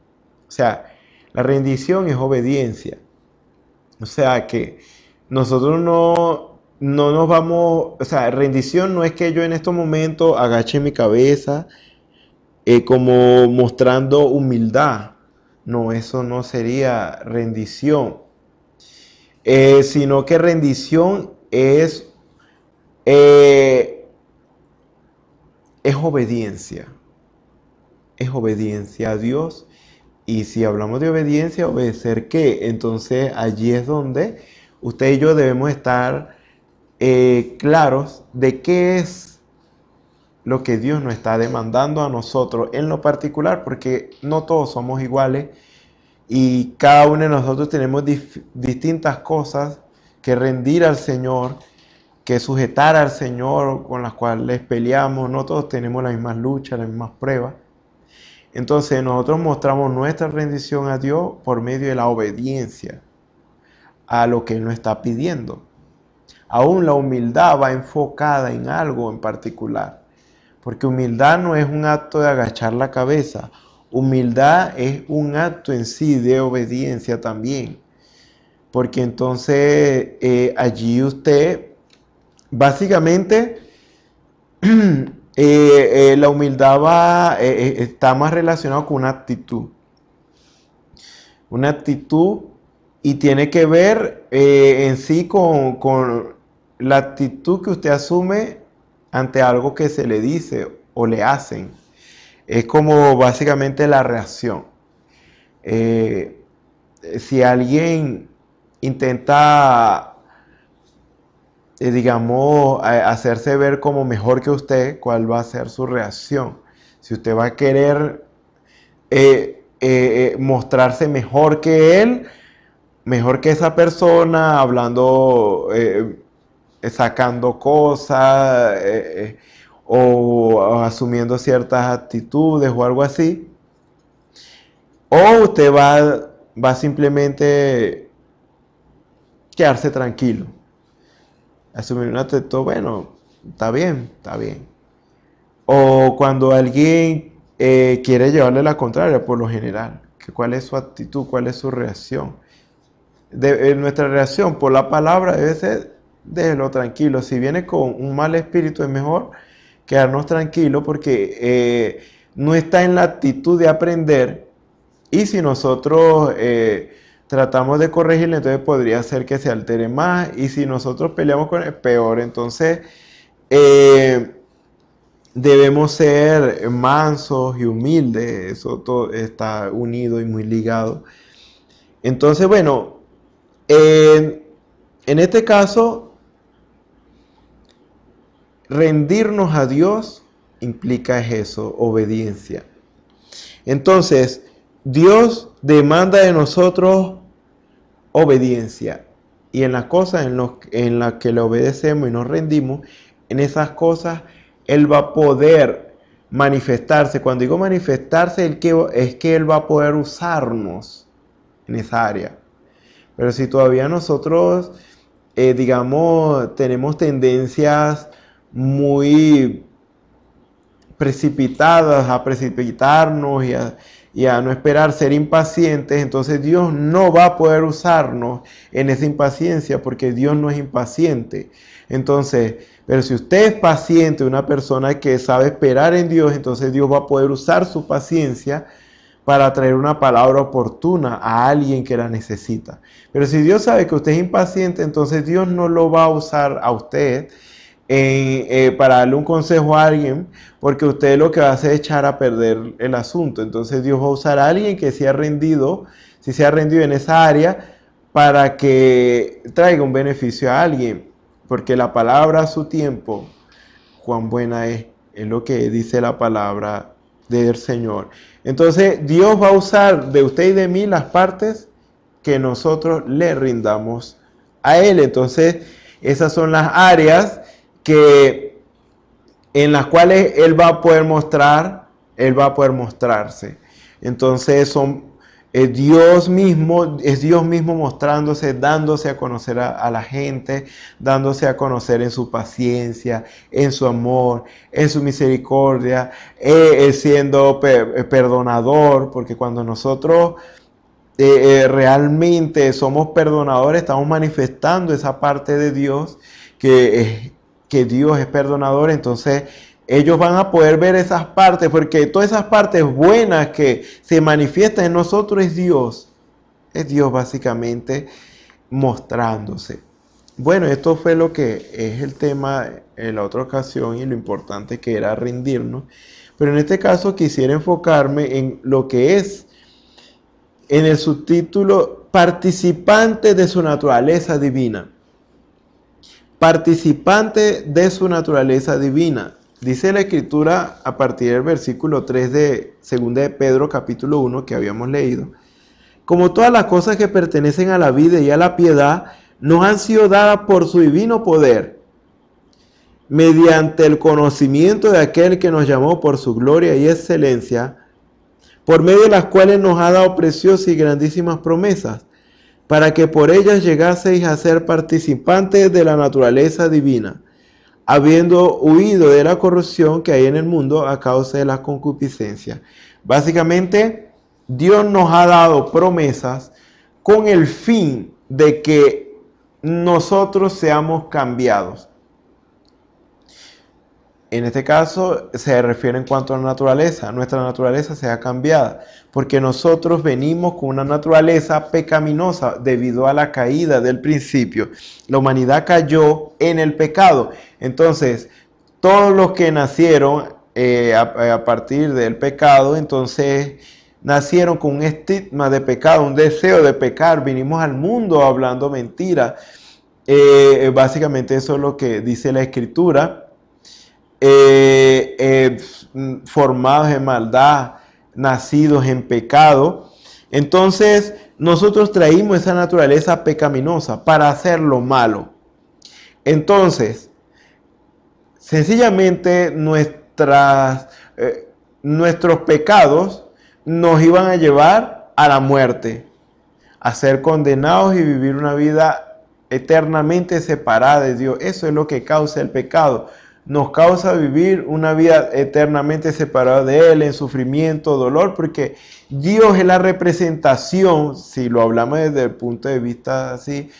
O sea, la rendición es obediencia. O sea que nosotros no nos vamos, o sea, rendición no es que yo en estos momentos agache mi cabeza como mostrando humildad. No, eso no sería rendición. Sino que rendición es obediencia. Es obediencia a Dios. Y si hablamos de obediencia, ¿obedecer qué? Entonces allí es donde usted y yo debemos estar claros de qué es lo que Dios nos está demandando a nosotros en lo particular, porque no todos somos iguales y cada uno de nosotros tenemos distintas cosas que rendir al Señor, que sujetar al Señor, con las cuales peleamos. No todos tenemos las mismas luchas, las mismas pruebas. Entonces nosotros mostramos nuestra rendición a Dios por medio de la obediencia a lo que Él nos está pidiendo. Aún la humildad va enfocada en algo en particular, porque humildad no es un acto de agachar la cabeza. Humildad es un acto en sí de obediencia también, porque entonces allí usted básicamente la humildad está más relacionada con una actitud, y tiene que ver en sí con la actitud que usted asume ante algo que se le dice o le hacen. Es como básicamente la reacción. Si alguien intenta, digamos, hacerse ver como mejor que usted, ¿cuál va a ser su reacción? Si usted va a querer mostrarse mejor que él, mejor que esa persona, hablando, sacando cosas, o asumiendo ciertas actitudes o algo así, o usted va simplemente quedarse tranquilo, asumir una actitud, bueno, está bien, o cuando alguien quiere llevarle la contraria, por lo general, ¿cuál es su actitud? ¿Cuál es su reacción? Nuestra reacción por la palabra debe ser: déjelo tranquilo. Si viene con un mal espíritu, es mejor quedarnos tranquilos, porque no está en la actitud de aprender, y si nosotros tratamos de corregirle, entonces podría ser que se altere más, y si nosotros peleamos con él, peor. Entonces debemos ser mansos y humildes. Eso todo está unido y muy ligado. Entonces, bueno, en este caso, rendirnos a Dios implica eso, obediencia. Entonces, Dios demanda de nosotros obediencia. Y en las cosas en las que le obedecemos y nos rendimos, en esas cosas Él va a poder manifestarse. Cuando digo manifestarse, es que Él va a poder usarnos en esa área. Pero si todavía nosotros, digamos, tenemos tendencias muy precipitadas, a precipitarnos y a no esperar, ser impacientes, entonces Dios no va a poder usarnos en esa impaciencia porque Dios no es impaciente. Entonces, pero si usted es paciente, una persona que sabe esperar en Dios, entonces Dios va a poder usar su paciencia para traer una palabra oportuna a alguien que la necesita. Pero si Dios sabe que usted es impaciente, entonces Dios no lo va a usar a usted para darle un consejo a alguien, porque usted lo que va a hacer es echar a perder el asunto. Entonces Dios va a usar a alguien que se ha rendido, si se ha rendido en esa área, para que traiga un beneficio a alguien, porque la palabra a su tiempo, cuán buena es lo que dice la palabra del Señor. Entonces Dios va a usar de usted y de mí las partes que nosotros le rindamos a Él. Entonces esas son las áreas en las cuales Él va a poder mostrarse. Entonces es Dios mismo mostrándose, dándose a conocer a la gente, dándose a conocer en su paciencia, en su amor, en su misericordia, siendo perdonador, porque cuando nosotros realmente somos perdonadores, estamos manifestando esa parte de Dios, que Dios es perdonador. Entonces ellos van a poder ver esas partes, porque todas esas partes buenas que se manifiestan en nosotros es Dios básicamente mostrándose. Bueno, esto fue lo que es el tema en la otra ocasión y lo importante que era rendirnos, pero en este caso quisiera enfocarme en lo que es en el subtítulo participante de su naturaleza divina. Participante de su naturaleza divina. Dice la Escritura a partir del versículo 3 de 2 de Pedro capítulo 1 que habíamos leído. Como todas las cosas que pertenecen a la vida y a la piedad, nos han sido dadas por su divino poder, mediante el conocimiento de aquel que nos llamó por su gloria y excelencia, por medio de las cuales nos ha dado preciosas y grandísimas promesas, para que por ellas llegaseis a ser participantes de la naturaleza divina, habiendo huido de la corrupción que hay en el mundo a causa de la concupiscencia. Básicamente, Dios nos ha dado promesas con el fin de que nosotros seamos cambiados. En este caso se refiere en cuanto a la naturaleza. Nuestra naturaleza sea cambiada, porque nosotros venimos con una naturaleza pecaminosa debido a la caída del principio. La humanidad cayó en el pecado. Entonces, todos los que nacieron a partir del pecado, entonces nacieron con un estigma de pecado, un deseo de pecar. Vinimos al mundo hablando mentira. Básicamente eso es lo que dice la Escritura. Formados en maldad, nacidos en pecado. Entonces nosotros traímos esa naturaleza pecaminosa para hacer lo malo. Entonces sencillamente nuestros pecados nos iban a llevar a la muerte, a ser condenados y vivir una vida eternamente separada de Dios. Eso es lo que causa el pecado. Nos causa vivir una vida eternamente separada de Él, en sufrimiento, dolor, porque Dios es la representación, si lo hablamos desde el punto de vista así,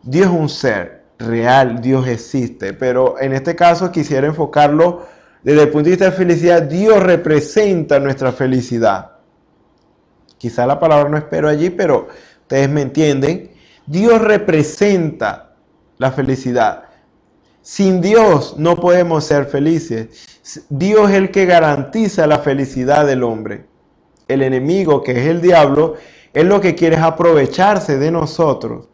Dios es un ser real, Dios existe, pero en este caso quisiera enfocarlo desde el punto de vista de felicidad. Dios representa nuestra felicidad. Quizá la palabra no espero allí, pero ustedes me entienden. Dios representa la felicidad. Sin Dios no podemos ser felices. Dios es el que garantiza la felicidad del hombre. El enemigo, que es el diablo, es lo que quiere es aprovecharse de nosotros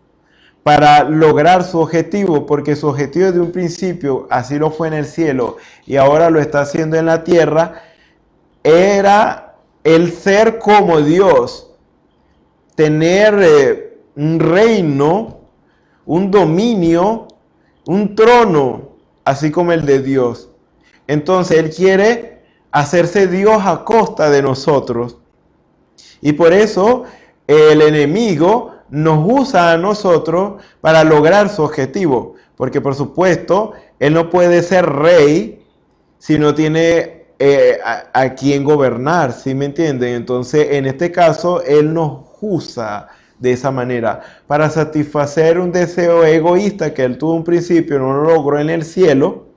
para lograr su objetivo, porque su objetivo desde un principio, así lo fue en el cielo y ahora lo está haciendo en la tierra, era el ser como Dios, tener un reino, un dominio, un trono, así como el de Dios. Entonces Él quiere hacerse Dios a costa de nosotros. Y por eso el enemigo nos usa a nosotros para lograr su objetivo. Porque por supuesto, Él no puede ser rey si no tiene a quién gobernar, ¿sí me entienden? Entonces, en este caso, Él nos usa de esa manera para satisfacer un deseo egoísta que Él tuvo un principio, no lo logró en el cielo,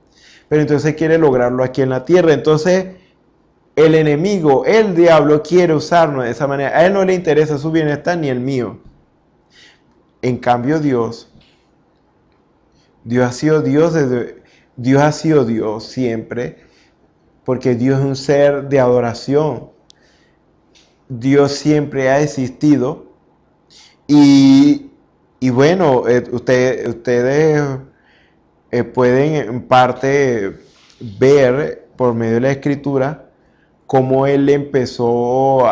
pero entonces quiere lograrlo aquí en la tierra. Entonces, el enemigo, el diablo, quiere usarnos de esa manera. A Él no le interesa su bienestar ni el mío. En cambio, Dios ha sido Dios siempre, porque Dios es un ser de adoración. Dios siempre ha existido. Y bueno, ustedes pueden en parte ver por medio de la Escritura cómo Él empezó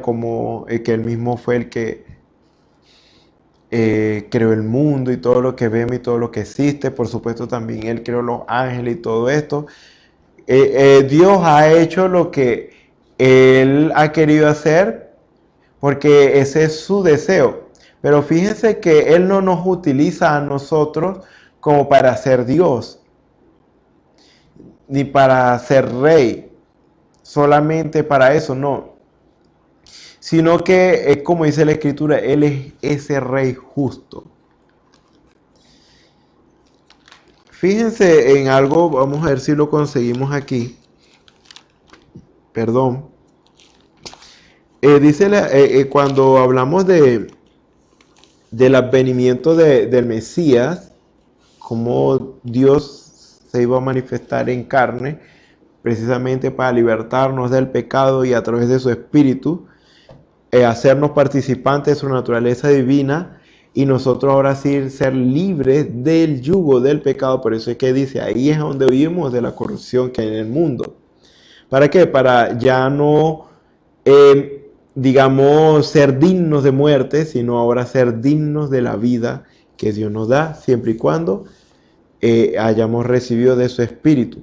como que Él mismo fue el que creó el mundo y todo lo que vemos y todo lo que existe. Por supuesto, también Él creó los ángeles y todo esto. Dios ha hecho lo que Él ha querido hacer porque ese es su deseo. Pero fíjense que Él no nos utiliza a nosotros como para ser Dios, ni para ser rey, solamente para eso, no. Sino que, como dice la Escritura, Él es ese rey justo. Fíjense en algo, vamos a ver si lo conseguimos aquí. Perdón. Cuando hablamos del advenimiento del Mesías, como Dios se iba a manifestar en carne, precisamente para libertarnos del pecado y a través de su Espíritu, hacernos participantes de su naturaleza divina, y nosotros ahora sí ser libres del yugo del pecado. Por eso es que dice, ahí es donde huimos de la corrupción que hay en el mundo. ¿Para qué? Para ya no, ser dignos de muerte, sino ahora ser dignos de la vida que Dios nos da, siempre y cuando hayamos recibido de su Espíritu.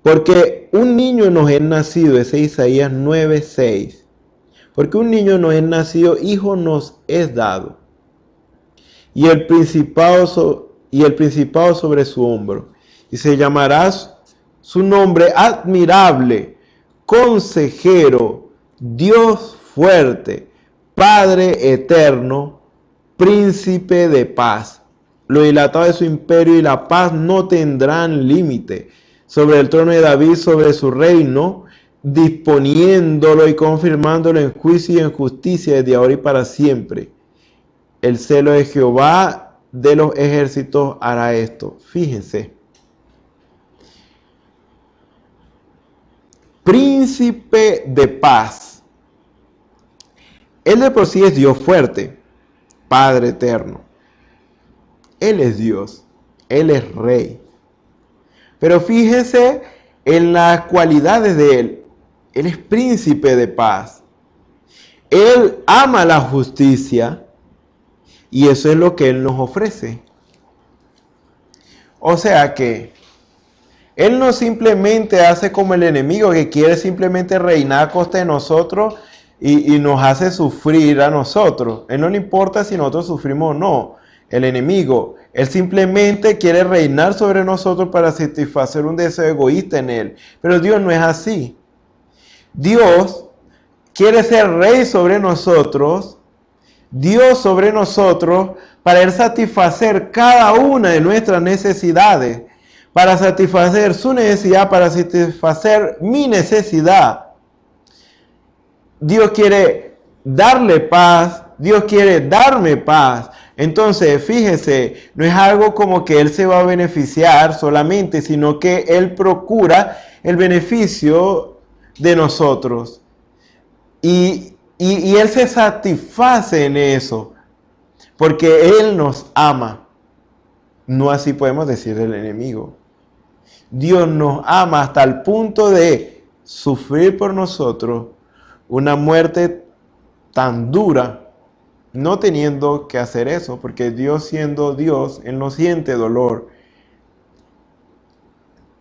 Porque un niño nos es nacido, ese es Isaías 9:6. Porque un niño nos es nacido, hijo nos es dado, y el principado sobre su hombro, y se llamará su nombre admirable, consejero, Dios fuerte, Padre eterno, príncipe de paz. Lo dilatado de su imperio y la paz no tendrán límite sobre el trono de David, sobre su reino, disponiéndolo y confirmándolo en juicio y en justicia desde ahora y para siempre. El celo de Jehová de los ejércitos hará esto. Fíjense. Príncipe de paz. Él de por sí es Dios fuerte, Padre eterno. Él es Dios, Él es Rey. Pero fíjense en las cualidades de Él. Él es príncipe de paz. Él ama la justicia y eso es lo que Él nos ofrece. O sea que Él no simplemente hace como el enemigo que quiere simplemente reinar a costa de nosotros y nos hace sufrir a nosotros. Él no le importa si nosotros sufrimos o no. El enemigo, él simplemente quiere reinar sobre nosotros para satisfacer un deseo egoísta en él. Pero Dios no es así. Dios quiere ser rey sobre nosotros, Dios sobre nosotros, para él satisfacer cada una de nuestras necesidades, para satisfacer su necesidad, para satisfacer mi necesidad. Dios quiere darle paz, Dios quiere darme paz. Entonces, fíjese, no es algo como que Él se va a beneficiar solamente, sino que Él procura el beneficio de nosotros. Y Él se satisface en eso, porque Él nos ama. No así podemos decir del enemigo. Dios nos ama hasta el punto de sufrir por nosotros una muerte tan dura, no teniendo que hacer eso, porque Dios siendo Dios, Él no siente dolor.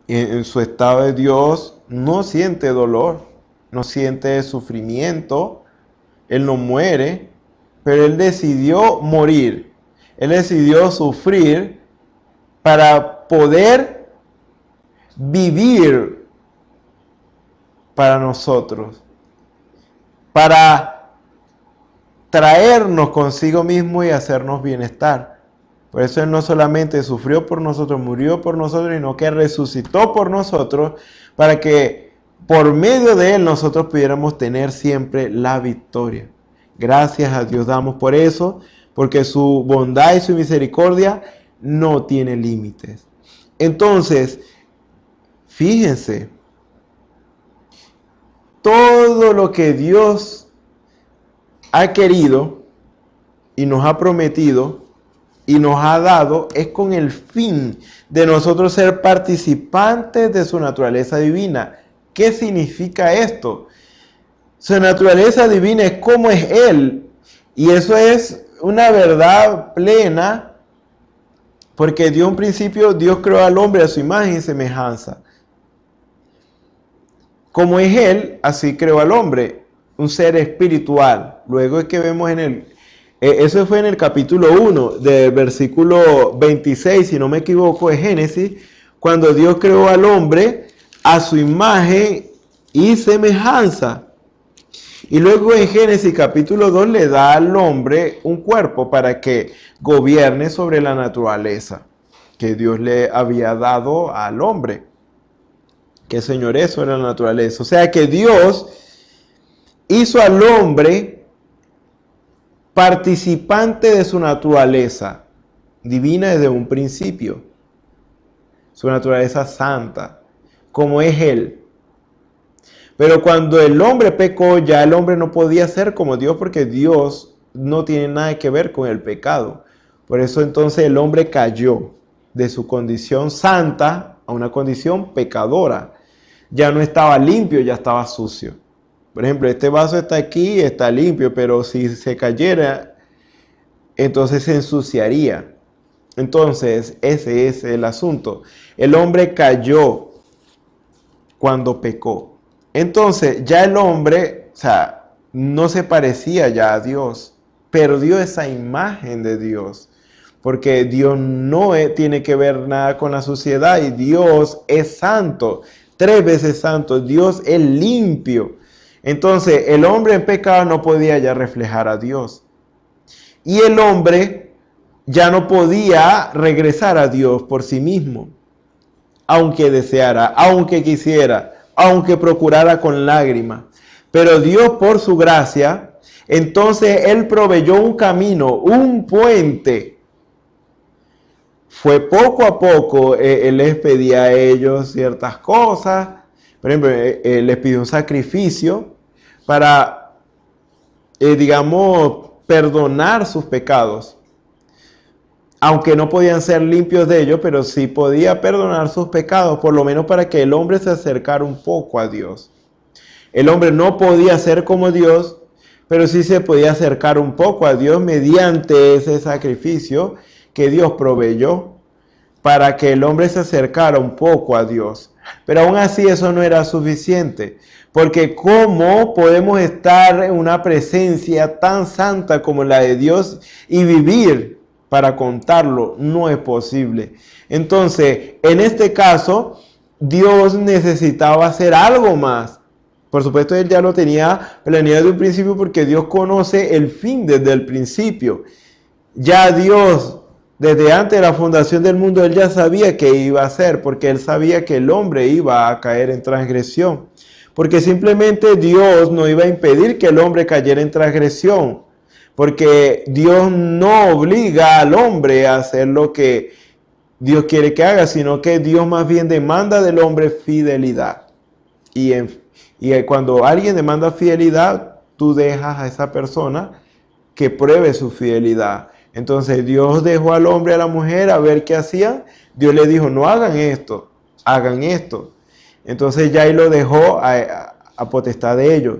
En su estado de Dios no siente dolor, no siente sufrimiento, Él no muere, pero Él decidió morir, Él decidió sufrir para poder vivir para nosotros, para traernos consigo mismo y hacernos bienestar. Por eso Él no solamente sufrió por nosotros, murió por nosotros, sino que resucitó por nosotros, para que por medio de Él nosotros pudiéramos tener siempre la victoria. Gracias a Dios damos por eso, porque su bondad y su misericordia no tiene límites. Entonces, fíjense, todo lo que Dios ha querido y nos ha prometido y nos ha dado es con el fin de nosotros ser participantes de su naturaleza divina. ¿Qué significa esto? Su naturaleza divina es como es Él, y eso es una verdad plena, porque Dios en principio, Dios creó al hombre a su imagen y semejanza. Como es Él, así creó al hombre, un ser espiritual. Luego es que vemos eso fue en el capítulo 1, del versículo 26, si no me equivoco, de Génesis, cuando Dios creó al hombre a su imagen y semejanza. Y luego en Génesis capítulo 2 le da al hombre un cuerpo para que gobierne sobre la naturaleza que Dios le había dado al hombre, que señoree sobre la naturaleza. O sea que Dios hizo al hombre participante de su naturaleza divina desde un principio, su naturaleza santa, como es Él. Pero cuando el hombre pecó, ya el hombre no podía ser como Dios, porque Dios no tiene nada que ver con el pecado. Por eso entonces el hombre cayó de su condición santa a una condición pecadora. Ya no estaba limpio, ya estaba sucio. Por ejemplo, este vaso está aquí, está limpio, pero si se cayera, entonces se ensuciaría. Entonces, ese es el asunto. El hombre cayó cuando pecó. Entonces, ya el hombre, no se parecía ya a Dios, perdió esa imagen de Dios, porque Dios no tiene que ver nada con la suciedad, y Dios es santo, 3 veces santo, Dios es limpio. Entonces, el hombre en pecado no podía ya reflejar a Dios. Y el hombre ya no podía regresar a Dios por sí mismo, aunque deseara, aunque quisiera, aunque procurara con lágrimas. Pero Dios, por su gracia, entonces Él proveyó un camino, un puente. Fue poco a poco, Él les pedía a ellos ciertas cosas. Por ejemplo, les pidió un sacrificio para, perdonar sus pecados. Aunque no podían ser limpios de ellos, pero sí podía perdonar sus pecados, por lo menos para que el hombre se acercara un poco a Dios. El hombre no podía ser como Dios, pero sí se podía acercar un poco a Dios mediante ese sacrificio que Dios proveyó para que el hombre se acercara un poco a Dios. Pero aún así eso no era suficiente, porque ¿cómo podemos estar en una presencia tan santa como la de Dios y vivir para contarlo? No es posible. Entonces, en este caso, Dios necesitaba hacer algo más. Por supuesto, Él ya lo tenía planeado desde un principio, porque Dios conoce el fin desde el principio. Ya Dios, desde antes de la fundación del mundo, Él ya sabía qué iba a hacer, porque Él sabía que el hombre iba a caer en transgresión. Porque simplemente Dios no iba a impedir que el hombre cayera en transgresión, porque Dios no obliga al hombre a hacer lo que Dios quiere que haga, sino que Dios más bien demanda del hombre fidelidad. Y cuando alguien demanda fidelidad, tú dejas a esa persona que pruebe su fidelidad. Entonces Dios dejó al hombre y a la mujer a ver qué hacían. Dios le dijo, no hagan esto, hagan esto. Entonces ya ahí lo dejó a potestad de ellos.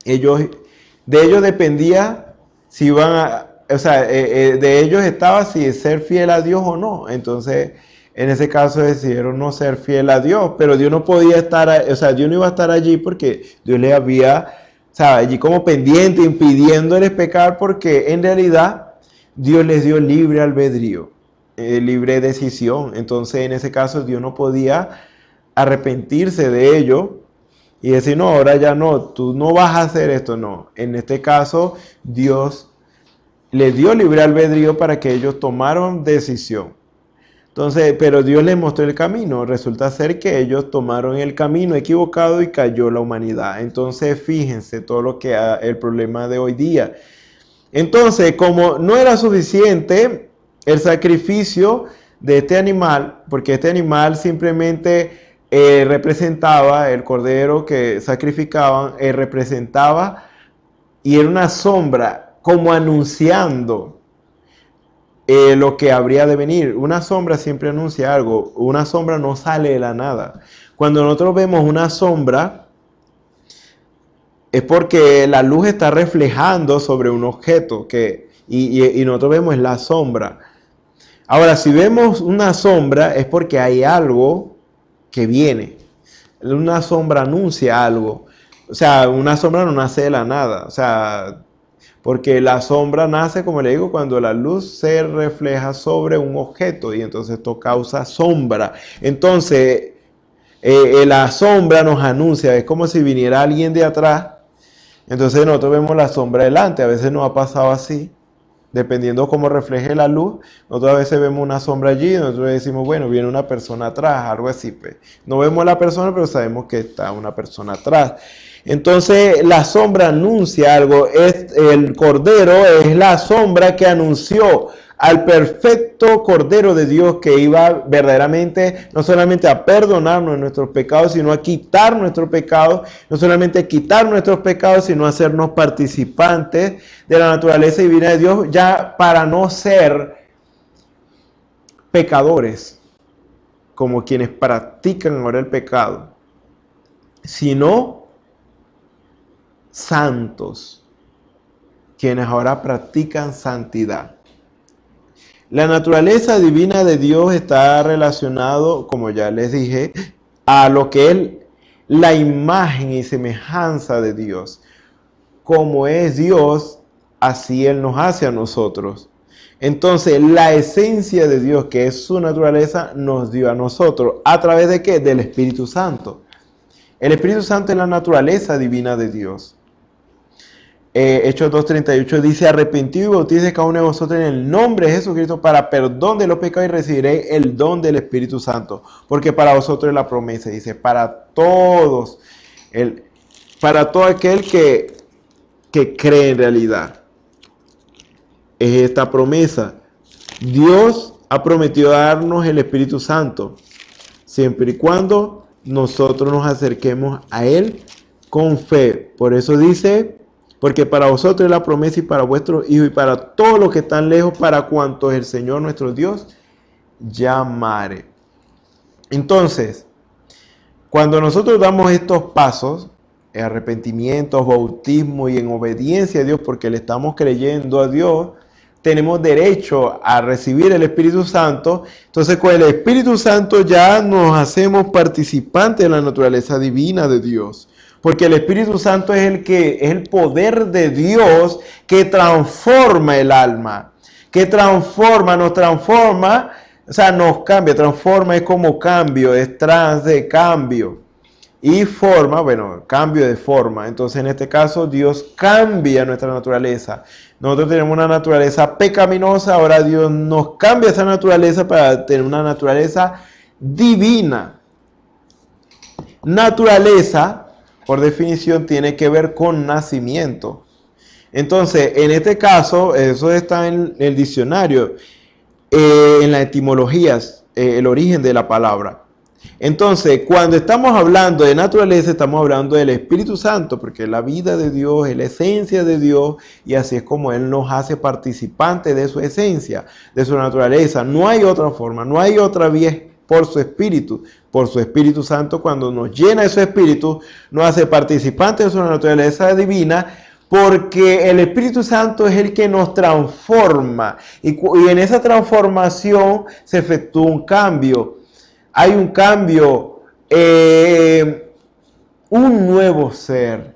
De ellos dependía si iban de ellos estaba si ser fiel a Dios o no. Entonces, en ese caso decidieron no ser fiel a Dios, pero Dios no podía estar, Dios no iba a estar allí porque Dios les había, allí como pendiente, impidiéndoles pecar, porque en realidad Dios les dio libre albedrío, libre decisión. Entonces, en ese caso, Dios no podía arrepentirse de ello y decir, no, ahora ya no, tú no vas a hacer esto, no. En este caso, Dios les dio libre albedrío para que ellos tomaran decisión. Entonces, pero Dios les mostró el camino. Resulta ser que ellos tomaron el camino equivocado y cayó la humanidad. Entonces, fíjense todo lo que es el problema de hoy día. Entonces, como no era suficiente el sacrificio de este animal, porque este animal simplemente representaba, el cordero que sacrificaban, representaba y era una sombra, como anunciando lo que habría de venir. Una sombra siempre anuncia algo, una sombra no sale de la nada. Cuando nosotros vemos una sombra, es porque la luz está reflejando sobre un objeto y nosotros vemos la sombra. Ahora, si vemos una sombra, es porque hay algo que viene. Una sombra anuncia algo. O sea, una sombra no nace de la nada. O sea, porque la sombra nace, como le digo, cuando la luz se refleja sobre un objeto y entonces esto causa sombra. Entonces, la sombra nos anuncia, es como si viniera alguien de atrás. Entonces nosotros vemos la sombra delante. A veces nos ha pasado así. Dependiendo cómo refleje la luz, nosotros a veces vemos una sombra allí y nosotros decimos, bueno, viene una persona atrás, algo así. Pues. No vemos a la persona, pero sabemos que está una persona atrás. Entonces, la sombra anuncia algo. El Cordero es la sombra que anunció al perfecto Cordero de Dios que iba verdaderamente, no solamente a perdonarnos nuestros pecados, sino a quitar nuestros pecados, no solamente a quitar nuestros pecados, sino a hacernos participantes de la naturaleza divina de Dios, ya para no ser pecadores, como quienes practican ahora el pecado, sino santos, quienes ahora practican santidad. La naturaleza divina de Dios está relacionado, como ya les dije, a lo que es la imagen y semejanza de Dios. Como es Dios, así Él nos hace a nosotros. Entonces, la esencia de Dios, que es su naturaleza, nos dio a nosotros. ¿A través de qué? Del Espíritu Santo. El Espíritu Santo es la naturaleza divina de Dios. Hechos 2:38 dice, arrepentido y bautice cada uno de vosotros en el nombre de Jesucristo para perdón de los pecados y recibiréis el don del Espíritu Santo. Porque para vosotros es la promesa, dice, para todos, para todo aquel que cree en realidad. Es esta promesa. Dios ha prometido darnos el Espíritu Santo, siempre y cuando nosotros nos acerquemos a Él con fe. Por eso dice, porque para vosotros es la promesa y para vuestros hijos y para todos los que están lejos, para cuantos el Señor nuestro Dios llamare. Entonces, cuando nosotros damos estos pasos, arrepentimiento, bautismo y en obediencia a Dios, porque le estamos creyendo a Dios, tenemos derecho a recibir el Espíritu Santo. Entonces, con el Espíritu Santo ya nos hacemos participantes de la naturaleza divina de Dios. Porque el Espíritu Santo es el poder de Dios que transforma el alma, nos transforma, o sea, nos cambia. Transforma es como cambio, es trans de cambio. Y forma, bueno, cambio de forma. Entonces, en este caso, Dios cambia nuestra naturaleza. Nosotros tenemos una naturaleza pecaminosa, ahora Dios nos cambia esa naturaleza para tener una naturaleza divina. Naturaleza, por definición, tiene que ver con nacimiento. Entonces, en este caso, eso está en el diccionario, en las etimologías, el origen de la palabra. Entonces, cuando estamos hablando de naturaleza, estamos hablando del Espíritu Santo, porque es la vida de Dios, es la esencia de Dios, y así es como Él nos hace participantes de su esencia, de su naturaleza. No hay otra forma, no hay otra vía. Por su Espíritu Santo, cuando nos llena de su Espíritu, nos hace participantes de su naturaleza divina, porque el Espíritu Santo es el que nos transforma, y en esa transformación se efectúa un cambio. Hay un cambio, un nuevo ser.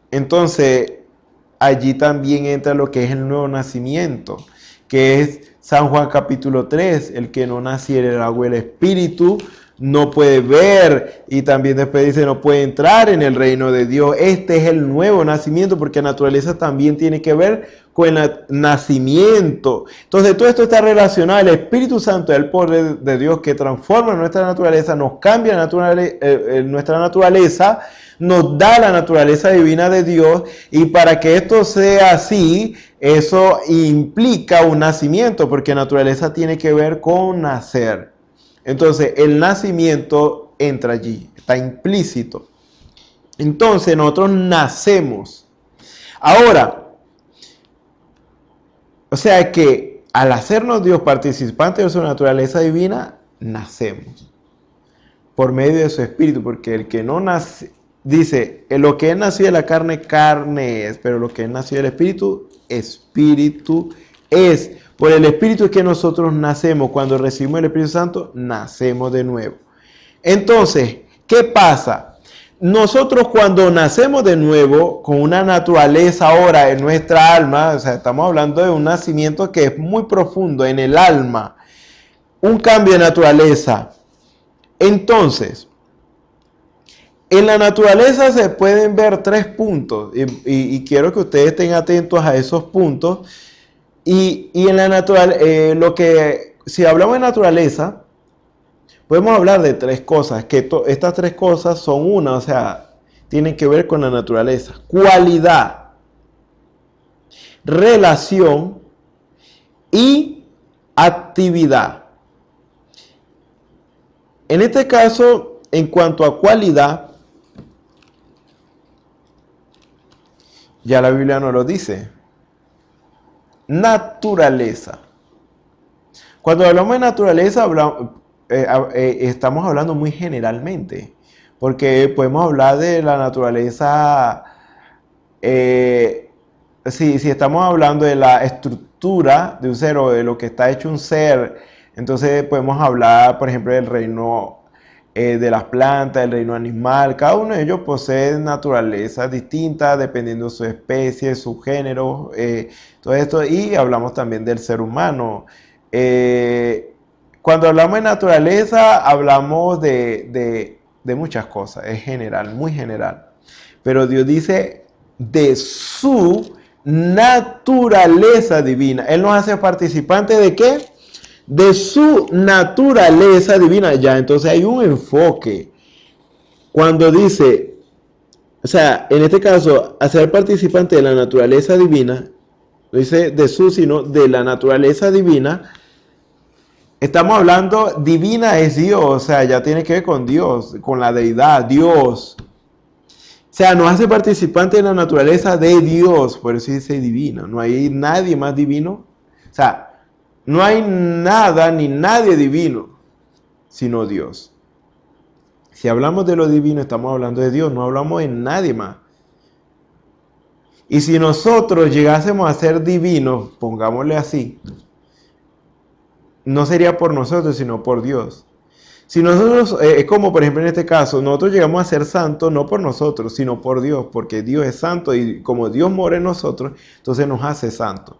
Entonces, allí también entra lo que es el nuevo nacimiento, que es San Juan capítulo 3, el que no naciere del agua y el Espíritu no puede ver, y también después dice no puede entrar en el reino de Dios. Este es el nuevo nacimiento, porque la naturaleza también tiene que ver con el nacimiento. Entonces todo esto está relacionado al Espíritu Santo, el poder de Dios que transforma nuestra naturaleza, nos cambia nuestra naturaleza, nos da la naturaleza divina de Dios, y para que esto sea así, eso implica un nacimiento, porque naturaleza tiene que ver con nacer. Entonces el nacimiento entra allí, está implícito. Entonces nosotros nacemos. Ahora, o sea que al hacernos Dios participante de su naturaleza divina, nacemos por medio de su Espíritu, porque el que no nace, dice, lo que es nacido de la carne, carne es, pero lo que es nacido del Espíritu, Espíritu es. Por el Espíritu es que nosotros nacemos. Cuando recibimos el Espíritu Santo, nacemos de nuevo. Entonces, ¿qué pasa? Nosotros cuando nacemos de nuevo, con una naturaleza ahora en nuestra alma, o sea, estamos hablando de un nacimiento que es muy profundo en el alma, un cambio de naturaleza. Entonces, en la naturaleza se pueden ver 3 puntos, y quiero que ustedes estén atentos a esos puntos. Y en la si hablamos de naturaleza, podemos hablar de 3 cosas, que estas 3 cosas son una, o sea, tienen que ver con la naturaleza: cualidad, relación y actividad. En este caso, en cuanto a cualidad, ya la Biblia nos lo dice. Naturaleza. Cuando hablamos de naturaleza, estamos hablando muy generalmente, porque podemos hablar de la naturaleza, si estamos hablando de la estructura de un ser o de lo que está hecho un ser, entonces podemos hablar, por ejemplo, del reino de las plantas, del reino animal. Cada uno de ellos posee naturalezas distintas dependiendo de su especie, su género, todo esto. Y hablamos también del ser humano. Cuando hablamos de naturaleza, hablamos de muchas cosas. Es general, muy general. Pero Dios dice de su naturaleza divina. Él nos hace participantes ¿de qué? De su naturaleza divina. Ya, entonces hay un enfoque. Cuando dice, o sea, en este caso, hacer participante de la naturaleza divina, no dice de su, sino de la naturaleza divina. Estamos hablando, divina es Dios, o sea, ya tiene que ver con Dios, con la deidad, Dios. O sea, nos hace participante de la naturaleza de Dios, por eso dice divina. No hay nadie más divino. O sea, no hay nada ni nadie divino, sino Dios. Si hablamos de lo divino, estamos hablando de Dios, no hablamos de nadie más. Y si nosotros llegásemos a ser divinos, pongámosle así, no sería por nosotros, sino por Dios. Si nosotros, es como por ejemplo en este caso, nosotros llegamos a ser santos no por nosotros, sino por Dios, porque Dios es santo y como Dios mora en nosotros, entonces nos hace santos.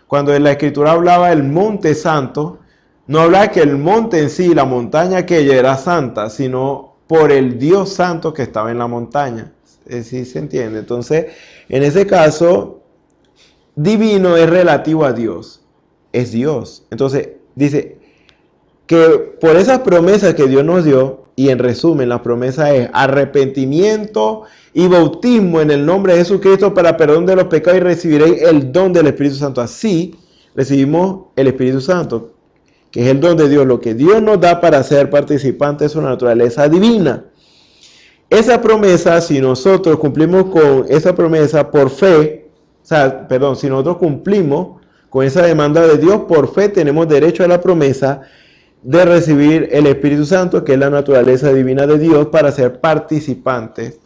Cuando en la Escritura hablaba del monte santo, no hablaba que el monte en sí, la montaña aquella era santa, sino por el Dios santo que estaba en la montaña. ¿Sí se entiende? Entonces, en ese caso, divino es relativo a Dios. Es Dios. Entonces, dice que por esas promesas que Dios nos dio, y en resumen, la promesa es arrepentimiento y bautismo en el nombre de Jesucristo para perdón de los pecados y recibiréis el don del Espíritu Santo. Así recibimos el Espíritu Santo, que es el don de Dios, lo que Dios nos da para ser participantes de su naturaleza divina. Esa promesa, si nosotros cumplimos con esa promesa por fe, si nosotros cumplimos con esa demanda de Dios por fe, tenemos derecho a la promesa de recibir el Espíritu Santo, que es la naturaleza divina de Dios, para ser participantes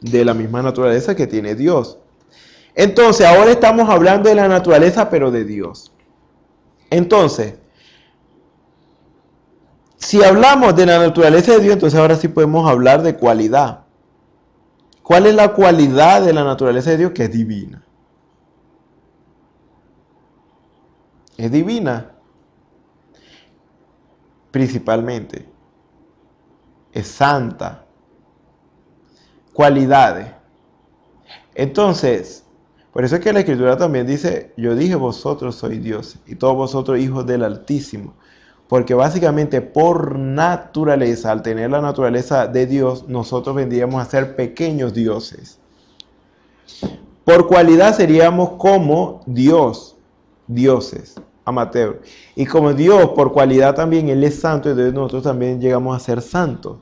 de la misma naturaleza que tiene Dios. Entonces, ahora estamos hablando de la naturaleza, pero de Dios. Entonces, si hablamos de la naturaleza de Dios, entonces ahora sí podemos hablar de cualidad. ¿Cuál es la cualidad de la naturaleza de Dios? Que es divina. Es divina. Principalmente. es santa. Cualidades. Entonces, por eso es que la Escritura también dice, yo dije vosotros sois dioses y todos vosotros hijos del Altísimo. Porque básicamente por naturaleza, al tener la naturaleza de Dios, nosotros vendríamos a ser pequeños dioses. Por cualidad seríamos como Dios, dioses, amateurs. Y como Dios, por cualidad también, Él es santo, entonces nosotros también llegamos a ser santos.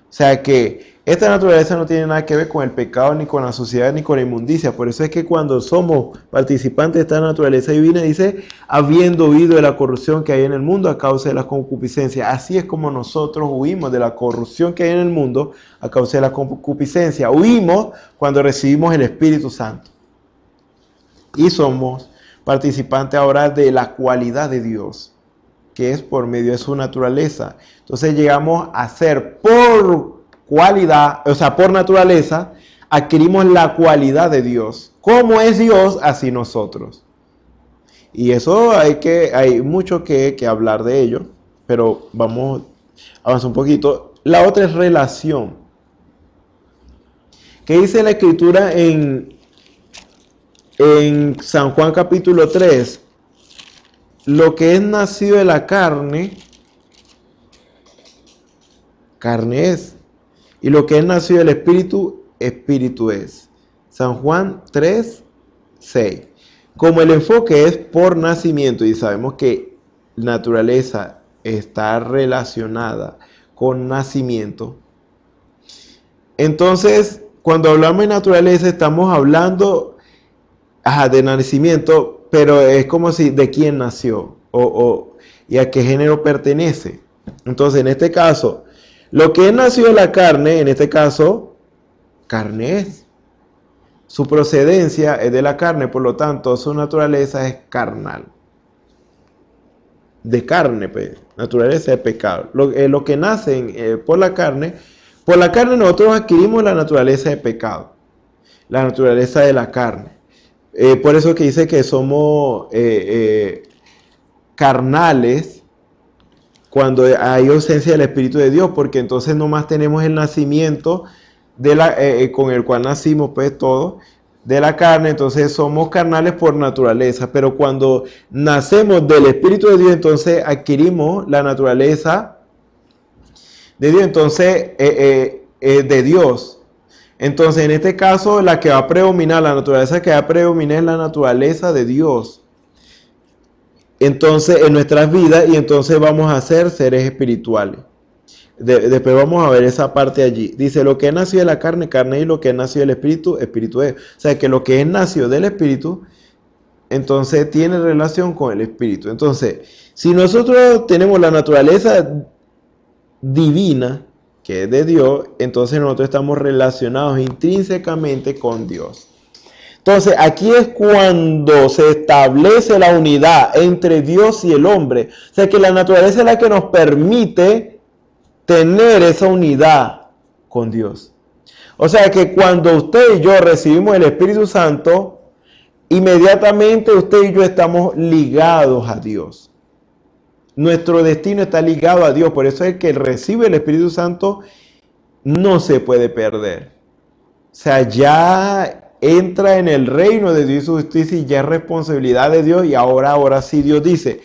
O sea que esta naturaleza no tiene nada que ver con el pecado, ni con la suciedad, ni con la inmundicia. Por eso es que cuando somos participantes de esta naturaleza divina, dice, habiendo huido de la corrupción que hay en el mundo a causa de la concupiscencia. Así es como nosotros huimos de la corrupción que hay en el mundo a causa de la concupiscencia. Huimos cuando recibimos el Espíritu Santo. Y somos participantes ahora de la cualidad de Dios, que es por medio de su naturaleza. Entonces llegamos a ser por cualidad, o sea, por naturaleza, adquirimos la cualidad de Dios. Como es Dios, así nosotros. Y eso hay mucho que hablar de ello, pero vamos a avanzar un poquito. La otra es relación. ¿Qué dice la Escritura en San Juan capítulo 3? Lo que es nacido de la carne, carne es. Y lo que es nacido del Espíritu, Espíritu es. San Juan 3, 6. Como el enfoque es por nacimiento, y sabemos que naturaleza está relacionada con nacimiento. Entonces, cuando hablamos de naturaleza, estamos hablando de nacimiento, pero es como si de quién nació y a qué género pertenece. Entonces, en este caso, lo que es nacido de la carne, en este caso, carne es. Su procedencia es de la carne, por lo tanto, su naturaleza es carnal. De carne, pues, naturaleza es pecado. Lo que nacen por la carne nosotros adquirimos la naturaleza de pecado, la naturaleza de la carne. Por eso que dice que somos carnales cuando hay ausencia del Espíritu de Dios, porque entonces nomás tenemos el nacimiento con el cual nacimos, pues todo, de la carne, entonces somos carnales por naturaleza, pero cuando nacemos del Espíritu de Dios, entonces adquirimos la naturaleza de Dios, entonces de Dios. Entonces, en este caso, la que va a predominar, la naturaleza que va a predominar es la naturaleza de Dios. Entonces, en nuestras vidas, y entonces vamos a ser seres espirituales. Después vamos a ver esa parte allí. Dice, lo que es nacido de la carne, carne, y lo que es nacido del Espíritu, Espíritu es. O sea, que lo que es nacido del Espíritu, entonces tiene relación con el Espíritu. Entonces, si nosotros tenemos la naturaleza divina, que es de Dios, entonces nosotros estamos relacionados intrínsecamente con Dios. Entonces, aquí es cuando se establece la unidad entre Dios y el hombre. O sea, que la naturaleza es la que nos permite tener esa unidad con Dios. O sea, que cuando usted y yo recibimos el Espíritu Santo, inmediatamente usted y yo estamos ligados a Dios. Nuestro destino está ligado a Dios, por eso es que recibe el Espíritu Santo no se puede perder. O sea, ya entra en el reino de Dios y su justicia y ya es responsabilidad de Dios. Y ahora sí Dios dice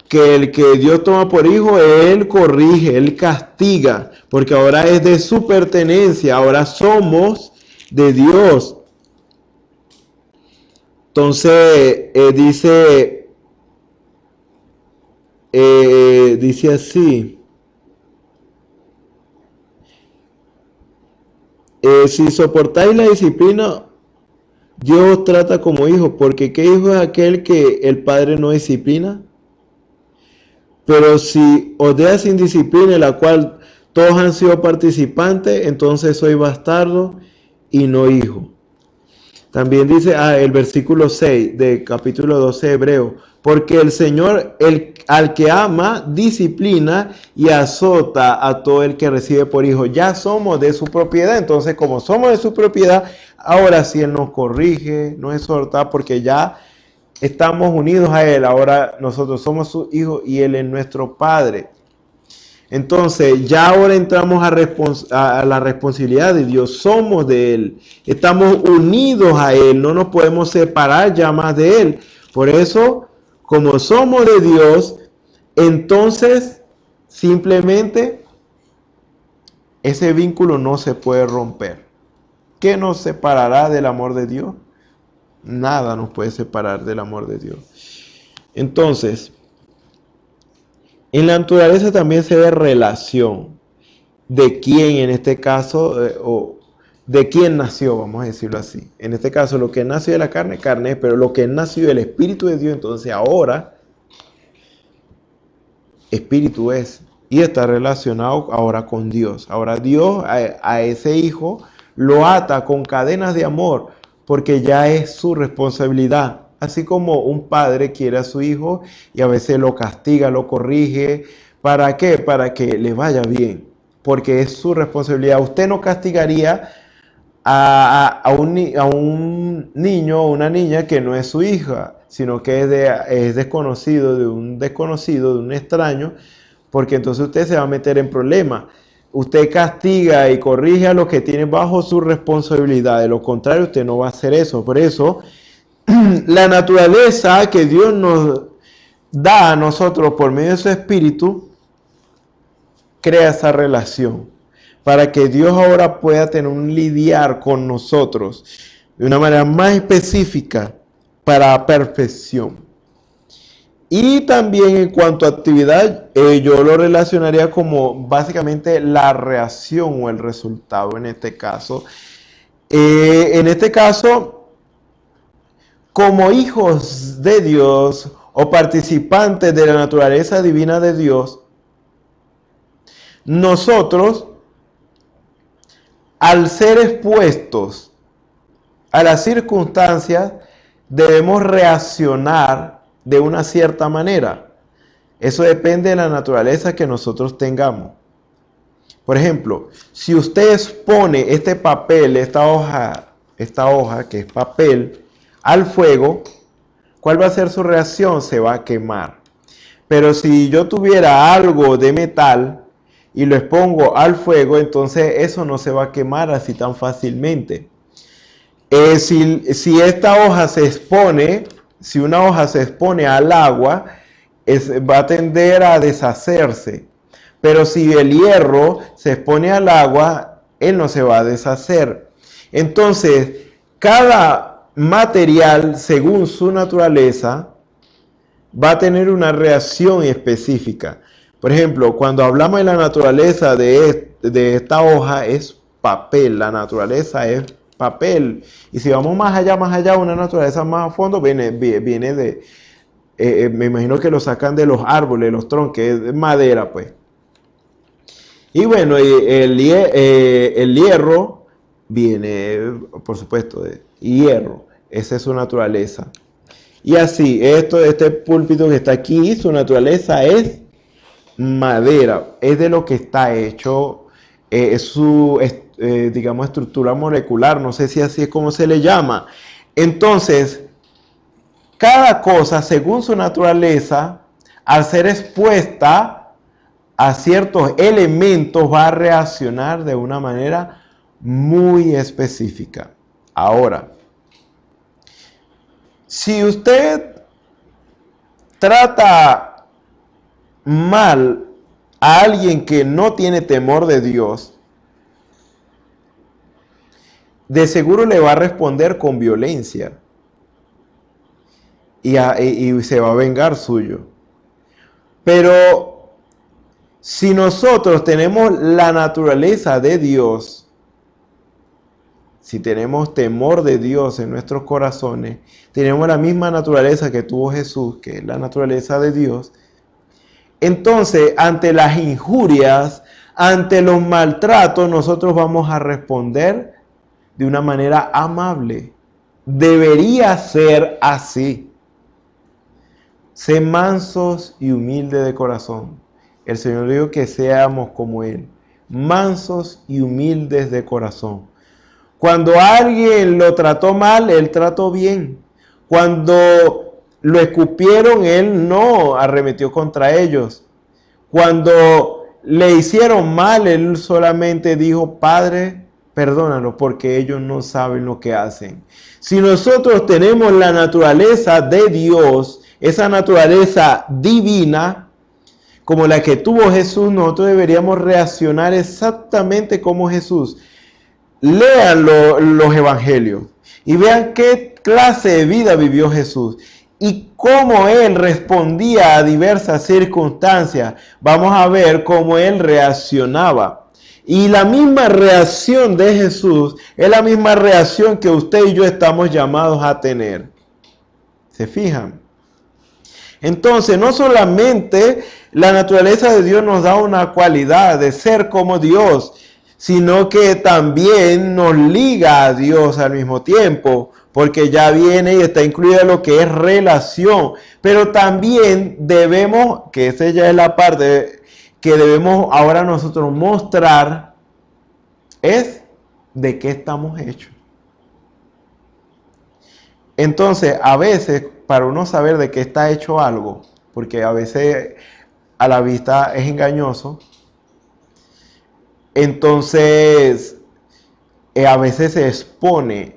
que el que Dios toma por hijo, Él corrige, Él castiga, porque ahora es de su pertenencia, ahora somos de Dios. Entonces, dice así, si soportáis la disciplina, Dios os trata como hijos, porque ¿qué hijo es aquel que el padre no disciplina? Pero si os deja sin disciplina, en la cual todos han sido participantes, entonces soy bastardo y no hijo. También dice el versículo 6 del capítulo 12 de Hebreo, porque el Señor, al que ama, disciplina y azota a todo el que recibe por hijo. Ya somos de su propiedad, entonces como somos de su propiedad, ahora sí Él nos corrige, nos exhorta, porque ya estamos unidos a Él. Ahora nosotros somos sus hijos y Él es nuestro Padre. Entonces, ya ahora entramos a la responsabilidad de Dios. Somos de Él. Estamos unidos a Él. No nos podemos separar ya más de Él. Por eso, como somos de Dios, entonces simplemente ese vínculo no se puede romper. ¿Qué nos separará del amor de Dios? Nada nos puede separar del amor de Dios. Entonces, en la naturaleza también se ve relación de quién, en este caso, o de quién nació, vamos a decirlo así. En este caso, lo que nació de la carne, carne, pero lo que nació del Espíritu de Dios, entonces ahora, Espíritu es. Y está relacionado ahora con Dios. Ahora Dios a ese hijo lo ata con cadenas de amor, porque ya es su responsabilidad. Así como un padre quiere a su hijo y a veces lo castiga, lo corrige. ¿Para qué? Para que le vaya bien, porque es su responsabilidad. Usted no castigaría a un niño o una niña que no es su hija, sino que es desconocido, de un extraño, porque entonces usted se va a meter en problemas. Usted castiga y corrige a los que tienen bajo su responsabilidad. De lo contrario, usted no va a hacer eso. Por eso, la naturaleza que Dios nos da a nosotros por medio de su Espíritu, crea esa relación. Para que Dios ahora pueda tener un lidiar con nosotros de una manera más específica para perfección. Y también en cuanto a actividad, yo lo relacionaría como básicamente la reacción o el resultado en este caso. Como hijos de Dios o participantes de la naturaleza divina de Dios, nosotros, al ser expuestos a las circunstancias, debemos reaccionar de una cierta manera. Eso depende de la naturaleza que nosotros tengamos. Por ejemplo, si usted expone este papel, esta hoja que es papel, al fuego, ¿cuál va a ser su reacción? Se va a quemar. Pero si yo tuviera algo de metal y lo expongo al fuego, entonces eso no se va a quemar así tan fácilmente. Si esta hoja se expone, si una hoja se expone al agua, va a tender a deshacerse. Pero si el hierro se expone al agua, él no se va a deshacer. Entonces, cada material, según su naturaleza, va a tener una reacción específica. Por ejemplo, cuando hablamos de la naturaleza de esta hoja, es papel. La naturaleza es papel. Y si vamos más allá, una naturaleza más a fondo, viene de, me imagino que lo sacan de los árboles, los troncos, es madera, pues. Y bueno, el hierro viene, por supuesto, de hierro. Esa es su naturaleza. Y así, este púlpito que está aquí, su naturaleza es madera. Es de lo que está hecho, digamos, estructura molecular. No sé si así es como se le llama. Entonces, cada cosa, según su naturaleza, al ser expuesta a ciertos elementos, va a reaccionar de una manera muy específica. Ahora, si usted trata mal a alguien que no tiene temor de Dios, de seguro le va a responder con violencia y se va a vengar suyo. Pero si nosotros tenemos la naturaleza de Dios, si tenemos temor de Dios en nuestros corazones, tenemos la misma naturaleza que tuvo Jesús, que es la naturaleza de Dios, entonces ante las injurias, ante los maltratos, nosotros vamos a responder de una manera amable. Debería ser así. Sé mansos y humildes de corazón. El Señor dijo que seamos como Él, mansos y humildes de corazón. Cuando alguien lo trató mal, Él trató bien. Cuando lo escupieron, Él no arremetió contra ellos. Cuando le hicieron mal, él solamente dijo, Padre, perdónalos porque ellos no saben lo que hacen. Si nosotros tenemos la naturaleza de Dios, esa naturaleza divina, como la que tuvo Jesús, nosotros deberíamos reaccionar exactamente como Jesús. Lean los evangelios y vean qué clase de vida vivió Jesús y cómo Él respondía a diversas circunstancias. Vamos a ver cómo Él reaccionaba. Y la misma reacción de Jesús es la misma reacción que usted y yo estamos llamados a tener. ¿Se fijan? Entonces, no solamente la naturaleza de Dios nos da una cualidad de ser como Dios, sino que también nos liga a Dios al mismo tiempo, porque ya viene y está incluida lo que es relación. Pero también debemos, que esa ya es la parte que debemos ahora nosotros mostrar, es de qué estamos hechos. Entonces, a veces, para uno saber de qué está hecho algo, porque a veces a la vista es engañoso, entonces a veces se expone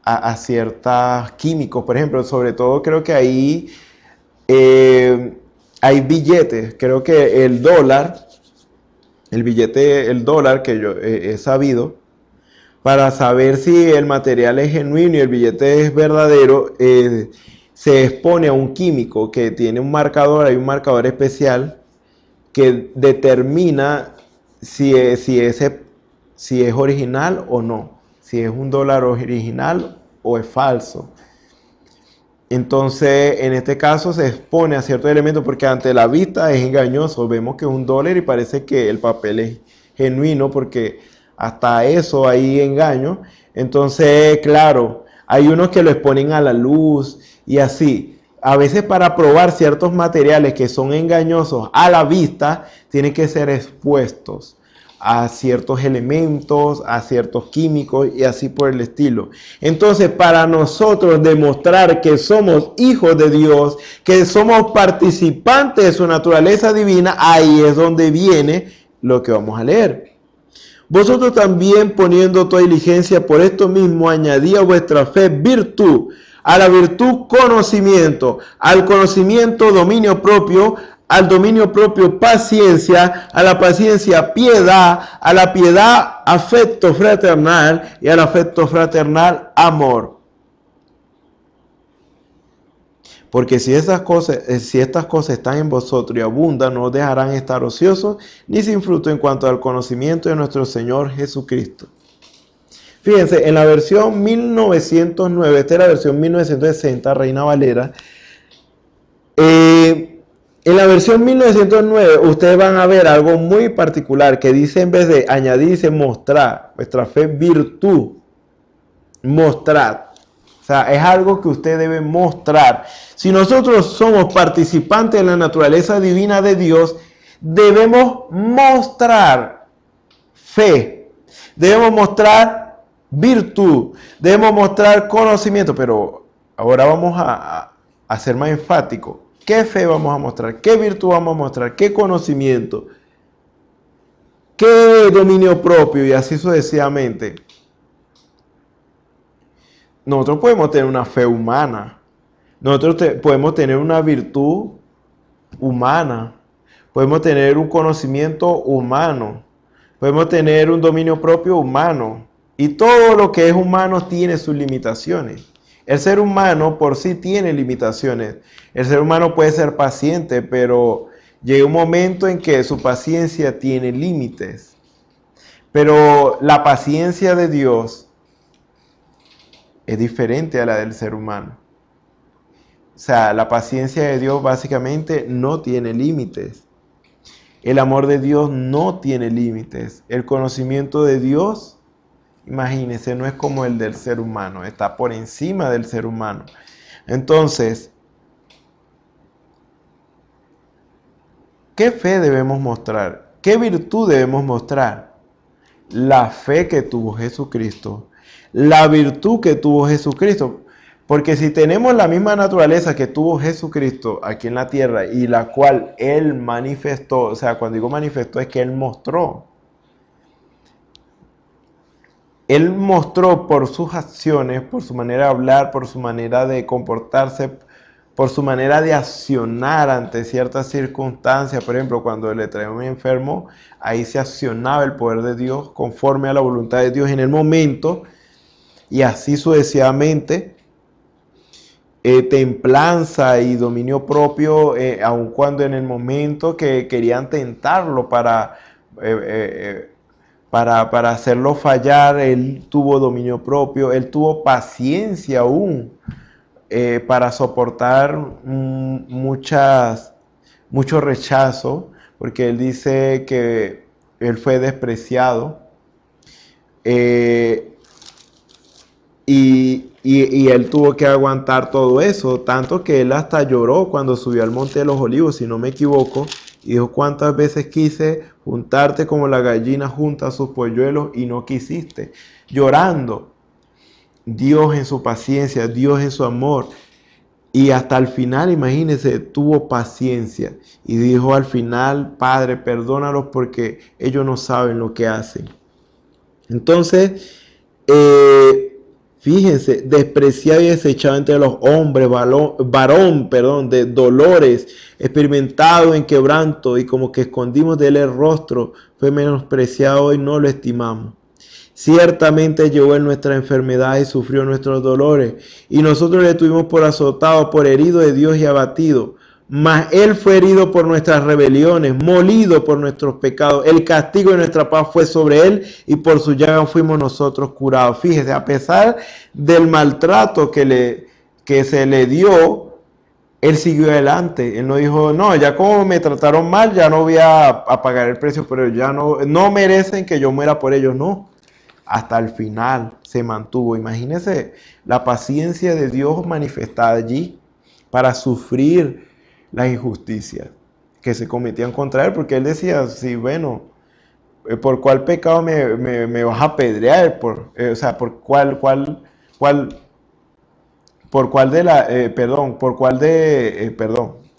a ciertos químicos. Por ejemplo, sobre todo creo que ahí hay billetes. Creo que el dólar que yo he sabido, para saber si el material es genuino y el billete es verdadero, se expone a un químico que tiene un marcador, hay un marcador especial que determina si es original o no, si es un dólar original o es falso. Entonces, en este caso se expone a ciertos elementos porque ante la vista es engañoso. Vemos que es un dólar y parece que el papel es genuino porque hasta eso hay engaño. Entonces, claro, hay unos que lo exponen a la luz y así. A veces para probar ciertos materiales que son engañosos a la vista, tienen que ser expuestos a ciertos elementos, a ciertos químicos y así por el estilo. Entonces, para nosotros demostrar que somos hijos de Dios, que somos participantes de su naturaleza divina, ahí es donde viene lo que vamos a leer. Vosotros también, poniendo toda diligencia por esto mismo, añadid a vuestra fe virtud, a la virtud conocimiento, al conocimiento dominio propio, al dominio propio paciencia, a la paciencia piedad, a la piedad afecto fraternal y al afecto fraternal amor. Porque si estas cosas están en vosotros y abundan, no os dejarán estar ociosos ni sin fruto en cuanto al conocimiento de nuestro Señor Jesucristo. Fíjense, en la versión 1909, esta es la versión 1960, Reina Valera. En la versión 1909, ustedes van a ver algo muy particular que dice, en vez de añadir, dice mostrar, vuestra fe virtud, mostrar. O sea, es algo que usted debe mostrar. Si nosotros somos participantes de la naturaleza divina de Dios, debemos mostrar fe, debemos mostrar virtud, debemos mostrar conocimiento, pero ahora vamos a ser más enfáticos. ¿Qué fe vamos a mostrar? ¿Qué virtud vamos a mostrar? ¿Qué conocimiento? ¿Qué dominio propio? Y así sucesivamente. Nosotros podemos tener una fe humana. Nosotros podemos tener una virtud humana. Podemos tener un conocimiento humano. Podemos tener un dominio propio humano. Y todo lo que es humano tiene sus limitaciones. El ser humano por sí tiene limitaciones. El ser humano puede ser paciente, pero llega un momento en que su paciencia tiene límites. Pero la paciencia de Dios es diferente a la del ser humano. O sea, la paciencia de Dios básicamente no tiene límites. El amor de Dios no tiene límites. El conocimiento de Dios, imagínense, no es como el del ser humano, está por encima del ser humano. Entonces, ¿qué fe debemos mostrar? ¿Qué virtud debemos mostrar? La fe que tuvo Jesucristo, la virtud que tuvo Jesucristo. Porque si tenemos la misma naturaleza que tuvo Jesucristo aquí en la tierra y la cual Él manifestó, o sea, cuando digo manifestó es que Él mostró. Él mostró por sus acciones, por su manera de hablar, por su manera de comportarse, por su manera de accionar ante ciertas circunstancias. Por ejemplo, cuando le traía un enfermo, ahí se accionaba el poder de Dios conforme a la voluntad de Dios en el momento, y así sucesivamente. Templanza y dominio propio, aun cuando en el momento que querían tentarlo para hacerlo fallar, él tuvo dominio propio, él tuvo paciencia aún para soportar mucho rechazo, porque él dice que él fue despreciado. Y él tuvo que aguantar todo eso, tanto que él hasta lloró cuando subió al Monte de los Olivos, si no me equivoco, y dijo: cuántas veces quise juntarte como la gallina junta a sus polluelos y no quisiste, llorando. Dios en su paciencia, Dios en su amor, y hasta el final, imagínense, tuvo paciencia y dijo al final: Padre, perdónalos porque ellos no saben lo que hacen. Entonces, fíjense, despreciado y desechado entre los hombres, varón, de dolores, experimentado en quebranto, y como que escondimos de él el rostro, fue menospreciado y no lo estimamos. Ciertamente llevó en nuestra enfermedad y sufrió nuestros dolores, y nosotros le tuvimos por azotado, por herido de Dios y abatido. Mas él fue herido por nuestras rebeliones, molido por nuestros pecados. El castigo de nuestra paz fue sobre él, y por su llaga fuimos nosotros curados. Fíjese, a pesar del maltrato que se le dio, él siguió adelante. Él no dijo: no, ya como me trataron mal, ya no voy a pagar el precio por ellos. Ya no merecen que yo muera por ellos. No, hasta el final se mantuvo. Imagínense la paciencia de Dios manifestada allí para sufrir las injusticias que se cometían contra él, porque él decía: sí, bueno, ¿por cuál pecado me vas a apedrear? ¿Por cuál de la,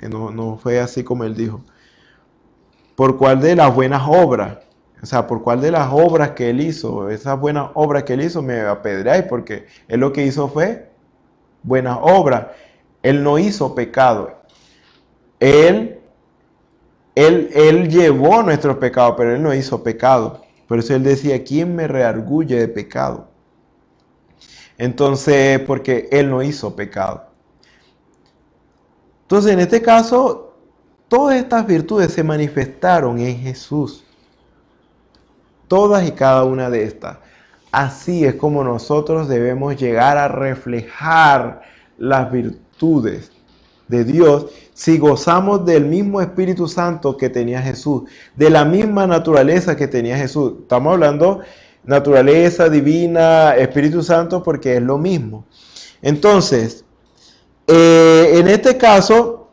no fue así como él dijo, ¿por cuál de las buenas obras? O sea, ¿por cuál de las obras que él hizo, esas buenas obras que él hizo, me apedreáis? Porque él lo que hizo fue buenas obras. Él no hizo pecado. Él llevó nuestros pecados, pero él no hizo pecado. Por eso él decía: ¿quién me reargulle de pecado? Entonces, porque él no hizo pecado. Entonces, en este caso, todas estas virtudes se manifestaron en Jesús. Todas y cada una de estas. Así es como nosotros debemos llegar a reflejar las virtudes de Dios, si gozamos del mismo Espíritu Santo que tenía Jesús, de la misma naturaleza que tenía Jesús. Estamos hablando naturaleza divina, Espíritu Santo, porque es lo mismo. Entonces, en este caso,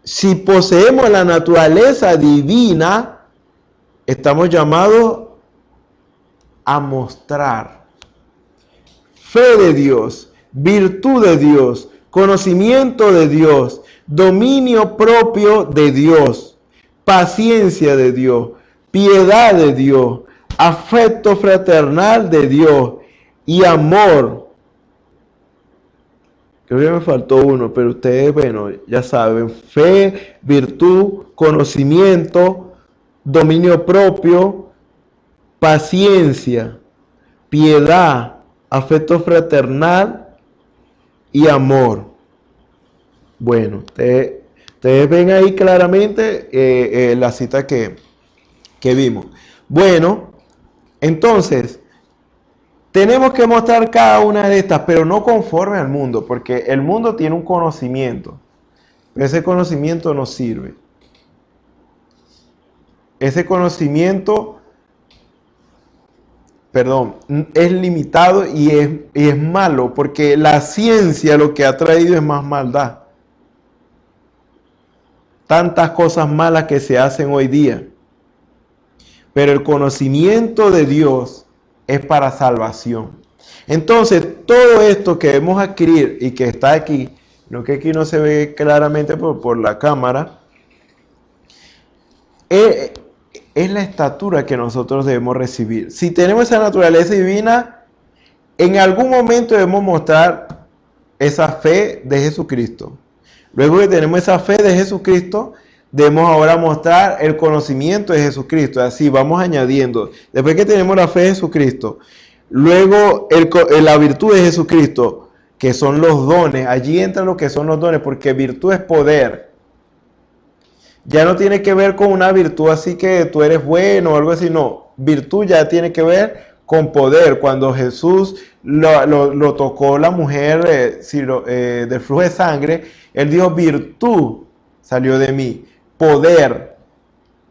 si poseemos la naturaleza divina, estamos llamados a mostrar fe de Dios, virtud de Dios, conocimiento de Dios, dominio propio de Dios, paciencia de Dios, piedad de Dios, afecto fraternal de Dios y amor. Creo que me faltó uno, pero ustedes, bueno, ya saben: fe, virtud, conocimiento, dominio propio, paciencia, piedad, afecto fraternal y amor. Bueno, ustedes ven ahí claramente la cita que vimos. Bueno, entonces, tenemos que mostrar cada una de estas, pero no conforme al mundo, porque el mundo tiene un conocimiento, pero ese conocimiento no sirve. Ese conocimiento, es limitado y es malo, porque la ciencia lo que ha traído es más maldad. Tantas cosas malas que se hacen hoy día. Pero el conocimiento de Dios es para salvación. Entonces, todo esto que debemos adquirir y que está aquí, no que aquí no se ve claramente por la cámara, es la estatura que nosotros debemos recibir. Si tenemos esa naturaleza divina, en algún momento debemos mostrar esa fe de Jesucristo. Luego que tenemos esa fe de Jesucristo, debemos ahora mostrar el conocimiento de Jesucristo. Así vamos añadiendo. Después que tenemos la fe de Jesucristo, luego la virtud de Jesucristo, que son los dones. Allí entra lo que son los dones, porque virtud es poder. Ya no tiene que ver con una virtud así que tú eres bueno o algo así, no. Virtud ya tiene que ver con poder. Cuando Jesús lo tocó la mujer del flujo de sangre, él dijo, virtud salió de mí, poder.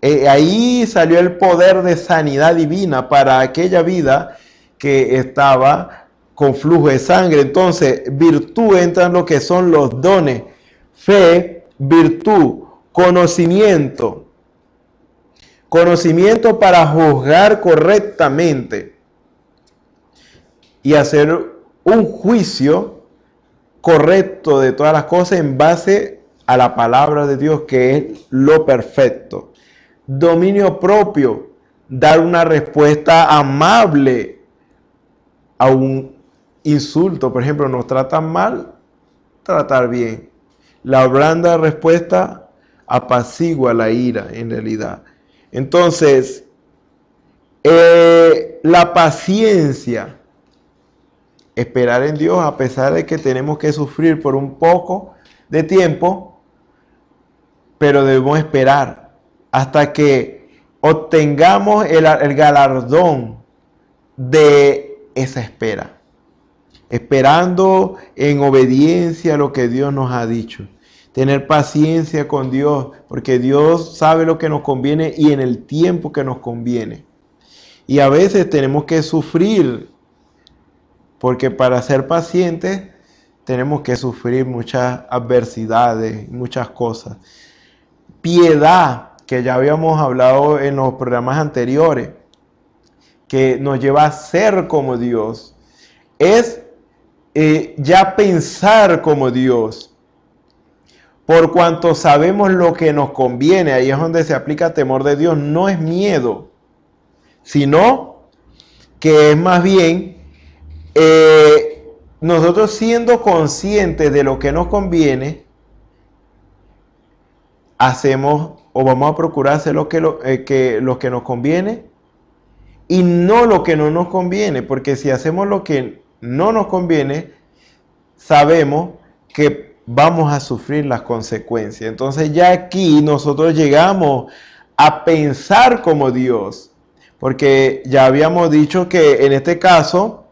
Ahí salió el poder de sanidad divina para aquella vida que estaba con flujo de sangre. Entonces, virtud entra en lo que son los dones. Fe, virtud, conocimiento. Conocimiento para juzgar correctamente y hacer un juicio correcto de todas las cosas en base a la palabra de Dios, que es lo perfecto. Dominio propio, dar una respuesta amable a un insulto. Por ejemplo, nos tratan mal, tratar bien. La blanda respuesta apacigua la ira, en realidad. Entonces, la paciencia, esperar en Dios a pesar de que tenemos que sufrir por un poco de tiempo, pero debemos esperar hasta que obtengamos el galardón de esa espera, esperando en obediencia a lo que Dios nos ha dicho. Tener paciencia con Dios, porque Dios sabe lo que nos conviene y en el tiempo que nos conviene. Y a veces tenemos que sufrir, porque para ser pacientes tenemos que sufrir muchas adversidades, muchas cosas. Piedad, que ya habíamos hablado en los programas anteriores, que nos lleva a ser como Dios, es ya pensar como Dios. Por cuanto sabemos lo que nos conviene, ahí es donde se aplica temor de Dios. No es miedo, sino que es más bien nosotros siendo conscientes de lo que nos conviene, hacemos o vamos a procurar hacer lo que nos conviene y no lo que no nos conviene, porque si hacemos lo que no nos conviene, sabemos que vamos a sufrir las consecuencias. Entonces ya aquí nosotros llegamos a pensar como Dios, porque ya habíamos dicho que en este caso,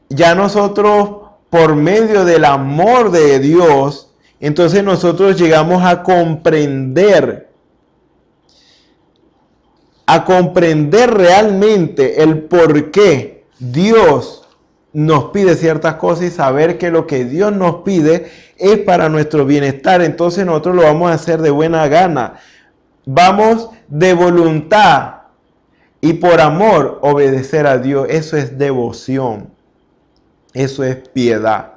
ya nosotros por medio del amor de Dios, entonces nosotros llegamos a comprender realmente el por qué Dios nos pide ciertas cosas y saber que lo que Dios nos pide es para nuestro bienestar. Entonces nosotros lo vamos a hacer de buena gana. Vamos de voluntad y por amor obedecer a Dios. Eso es devoción. Eso es piedad.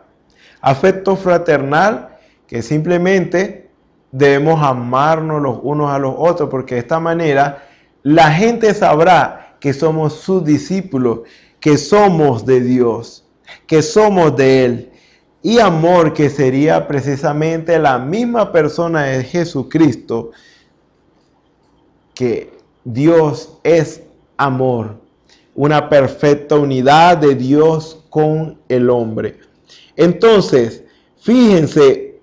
Afecto fraternal, que simplemente debemos amarnos los unos a los otros, porque de esta manera la gente sabrá que somos sus discípulos, que somos de Dios, que somos de Él. Y amor, que sería precisamente la misma persona de Jesucristo, que Dios es amor, una perfecta unidad de Dios con el hombre. Entonces, fíjense,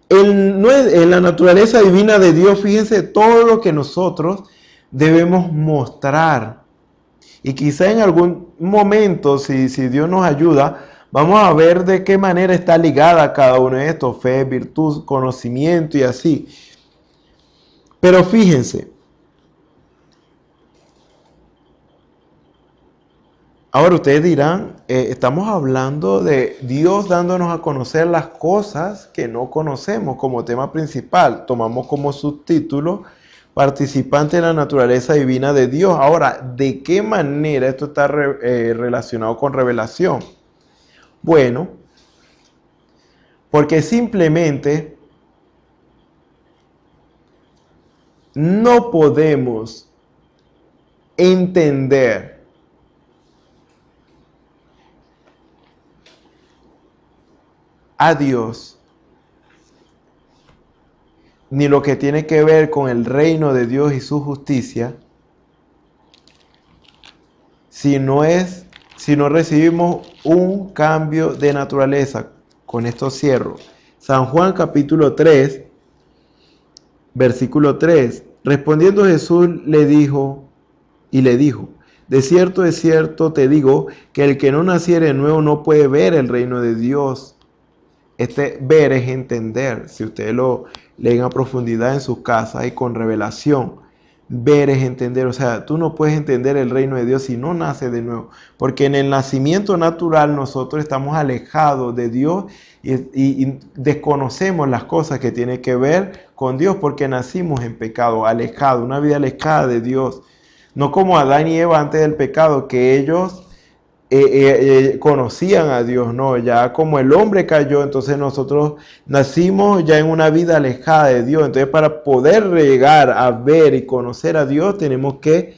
en la naturaleza divina de Dios, fíjense todo lo que nosotros debemos mostrar. Y quizá en algún momento, si Dios nos ayuda, vamos a ver de qué manera está ligada cada uno de estos: fe, virtud, conocimiento y así. Pero fíjense, ahora ustedes dirán, estamos hablando de Dios dándonos a conocer las cosas que no conocemos como tema principal. Tomamos como subtítulo participantes de la naturaleza divina de Dios. Ahora, ¿de qué manera esto está relacionado con revelación? Bueno, porque simplemente no podemos entender a Dios, ni lo que tiene que ver con el reino de Dios y su justicia, si no recibimos un cambio de naturaleza. Con esto cierro. San Juan capítulo 3, versículo 3. Respondiendo Jesús le dijo, de cierto te digo, que el que no naciere de nuevo no puede ver el reino de Dios. Este ver es entender. Si ustedes lo leen a profundidad en sus casas y con revelación, ver es entender. O sea, tú no puedes entender el reino de Dios si no naces de nuevo. Porque en el nacimiento natural nosotros estamos alejados de Dios y desconocemos las cosas que tienen que ver con Dios porque nacimos en pecado, alejados, una vida alejada de Dios. No como Adán y Eva antes del pecado, que ellos conocían a Dios, no, ya como el hombre cayó, entonces nosotros nacimos ya en una vida alejada de Dios. Entonces, para poder llegar a ver y conocer a Dios, tenemos que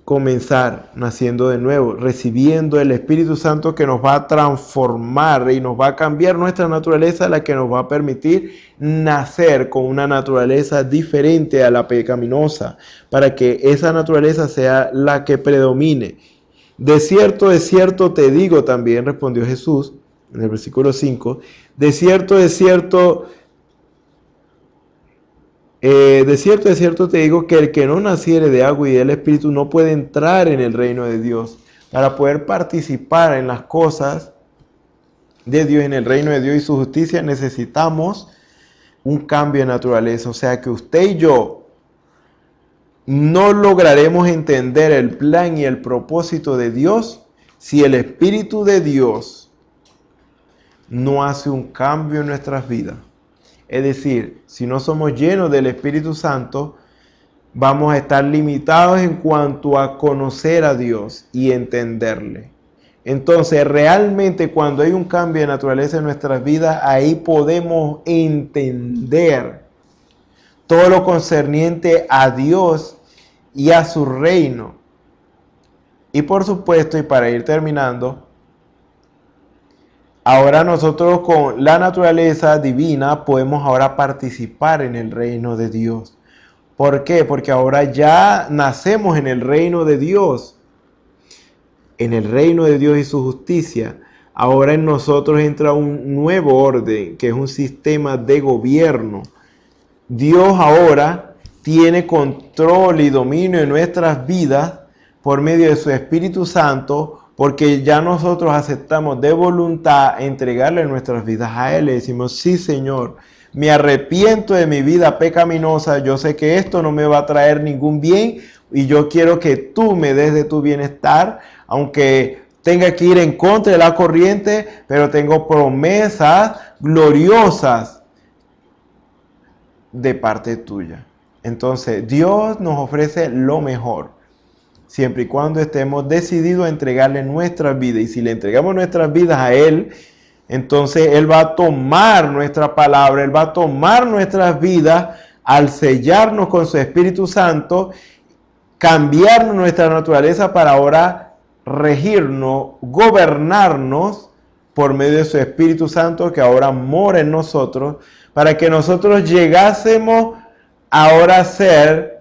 comenzar naciendo de nuevo, recibiendo el Espíritu Santo que nos va a transformar y nos va a cambiar nuestra naturaleza, la que nos va a permitir nacer con una naturaleza diferente a la pecaminosa, para que esa naturaleza sea la que predomine. De cierto te digo también, respondió Jesús, en el versículo 5, de cierto te digo que el que no naciere de agua y del Espíritu no puede entrar en el reino de Dios. Para poder participar en las cosas de Dios, en el reino de Dios y su justicia, necesitamos un cambio de naturaleza. O sea que usted y yo no lograremos entender el plan y el propósito de Dios si el Espíritu de Dios no hace un cambio en nuestras vidas. Es decir, si no somos llenos del Espíritu Santo, vamos a estar limitados en cuanto a conocer a Dios y entenderle. Entonces, realmente cuando hay un cambio de naturaleza en nuestras vidas, ahí podemos entender todo lo concerniente a Dios y a su reino. Y por supuesto, y para ir terminando, ahora nosotros con la naturaleza divina podemos ahora participar en el reino de Dios. ¿Por qué? Porque ahora ya nacemos en el reino de Dios. En el reino de Dios y su justicia. Ahora en nosotros entra un nuevo orden, que es un sistema de gobierno. Dios ahora tiene control y dominio en nuestras vidas por medio de su Espíritu Santo, porque ya nosotros aceptamos de voluntad entregarle nuestras vidas a Él. Le decimos, sí, Señor, me arrepiento de mi vida pecaminosa, yo sé que esto no me va a traer ningún bien y yo quiero que tú me des de tu bienestar, aunque tenga que ir en contra de la corriente, pero tengo promesas gloriosas de parte tuya. Entonces, Dios nos ofrece lo mejor, siempre y cuando estemos decididos a entregarle nuestras vidas. Y si le entregamos nuestras vidas a Él, entonces Él va a tomar nuestra palabra, Él va a tomar nuestras vidas al sellarnos con su Espíritu Santo, cambiarnos nuestra naturaleza para ahora regirnos, gobernarnos por medio de su Espíritu Santo que ahora mora en nosotros, para que nosotros llegásemos ahora a ser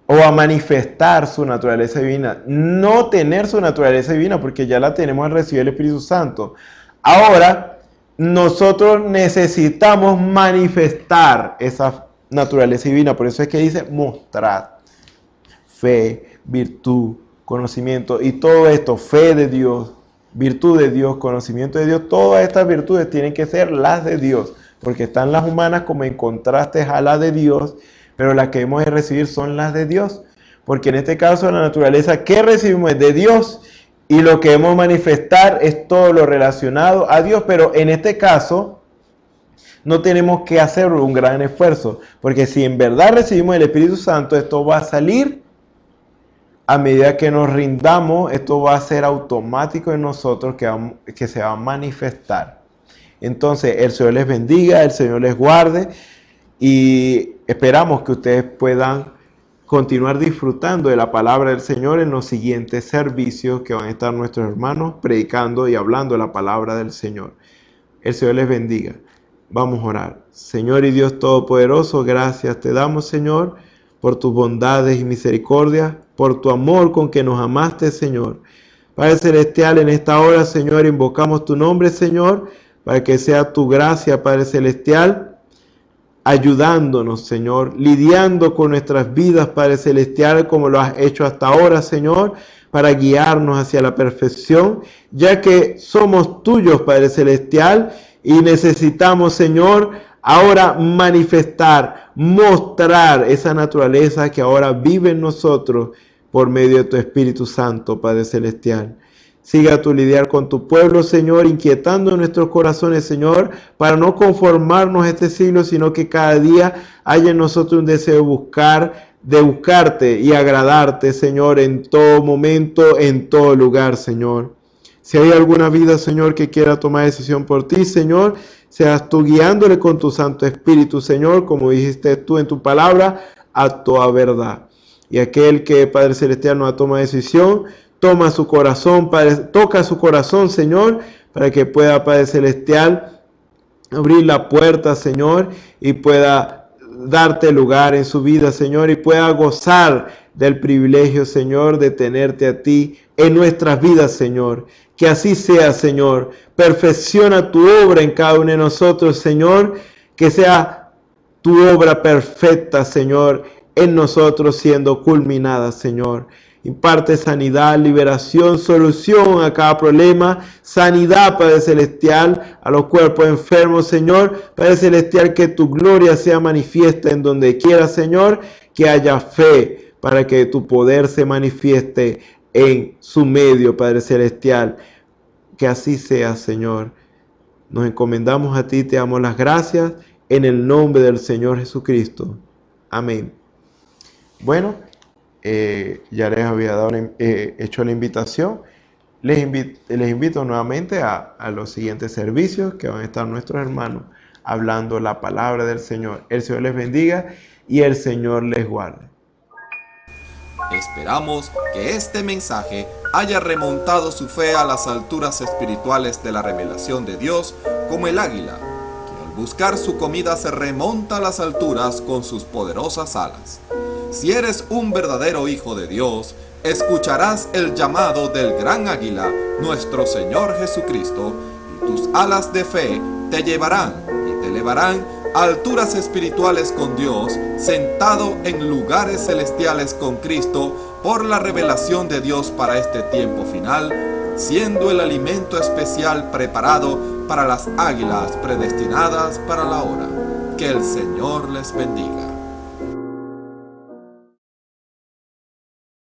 o a manifestar su naturaleza divina. No tener su naturaleza divina, porque ya la tenemos al recibir el Espíritu Santo. Ahora, nosotros necesitamos manifestar esa naturaleza divina. Por eso es que dice mostrar fe, virtud, conocimiento. Y todo esto, fe de Dios, virtud de Dios, conocimiento de Dios, todas estas virtudes tienen que ser las de Dios. Porque están las humanas como en contraste a las de Dios, pero las que hemos de recibir son las de Dios. Porque en este caso la naturaleza que recibimos es de Dios y lo que hemos de manifestar es todo lo relacionado a Dios. Pero en este caso No tenemos que hacer un gran esfuerzo, porque si en verdad recibimos el Espíritu Santo, esto va a salir a medida que nos rindamos. Esto va a ser automático en nosotros, que se va a manifestar. Entonces, el Señor les bendiga, el Señor les guarde, y esperamos que ustedes puedan continuar disfrutando de la palabra del Señor en los siguientes servicios que van a estar nuestros hermanos predicando y hablando la palabra del Señor. El Señor les bendiga. Vamos a orar. Señor y Dios Todopoderoso, gracias te damos, Señor, por tus bondades y misericordias, por tu amor con que nos amaste, Señor. Padre Celestial, en esta hora, Señor, invocamos tu nombre, Señor, para que sea tu gracia, Padre Celestial, ayudándonos, Señor, lidiando con nuestras vidas, Padre Celestial, como lo has hecho hasta ahora, Señor, para guiarnos hacia la perfección, ya que somos tuyos, Padre Celestial, y necesitamos, Señor, ahora manifestar, mostrar esa naturaleza que ahora vive en nosotros por medio de tu Espíritu Santo, Padre Celestial. Siga tu lidiar con tu pueblo, Señor, inquietando nuestros corazones, Señor, para no conformarnos a este siglo, sino que cada día haya en nosotros un deseo de buscarte y agradarte, Señor, en todo momento, en todo lugar, Señor. Si hay alguna vida, Señor, que quiera tomar decisión por ti, Señor, seas tú guiándole con tu Santo Espíritu, Señor, como dijiste tú en tu palabra, a toda verdad. Y aquel que, Padre Celestial, no toma decisión, toma su corazón, Padre, toca su corazón, Señor, para que pueda, Padre Celestial, abrir la puerta, Señor, y pueda darte lugar en su vida, Señor, y pueda gozar del privilegio, Señor, de tenerte a ti en nuestras vidas, Señor. Que así sea, Señor. Perfecciona tu obra en cada uno de nosotros, Señor. Que sea tu obra perfecta, Señor, en nosotros siendo culminada, Señor. Imparte sanidad, liberación, solución a cada problema, sanidad, Padre Celestial, a los cuerpos enfermos, Señor. Padre Celestial, que tu gloria sea manifiesta en donde quiera, Señor, que haya fe para que tu poder se manifieste en su medio, Padre Celestial. Que así sea, Señor. Nos encomendamos a ti, te damos las gracias en el nombre del Señor Jesucristo. Amén. Bueno, ya les había hecho la invitación. Les invito nuevamente a los siguientes servicios que van a estar nuestros hermanos hablando la palabra del Señor. El Señor les bendiga y el Señor les guarde. Esperamos que este mensaje haya remontado su fe a las alturas espirituales de la revelación de Dios, como el águila, que al buscar su comida se remonta a las alturas con sus poderosas alas. Si eres un verdadero hijo de Dios, escucharás el llamado del gran águila, nuestro Señor Jesucristo, y tus alas de fe te llevarán y te elevarán a alturas espirituales con Dios, sentado en lugares celestiales con Cristo, por la revelación de Dios para este tiempo final, siendo el alimento especial preparado para las águilas predestinadas para la hora. Que el Señor les bendiga.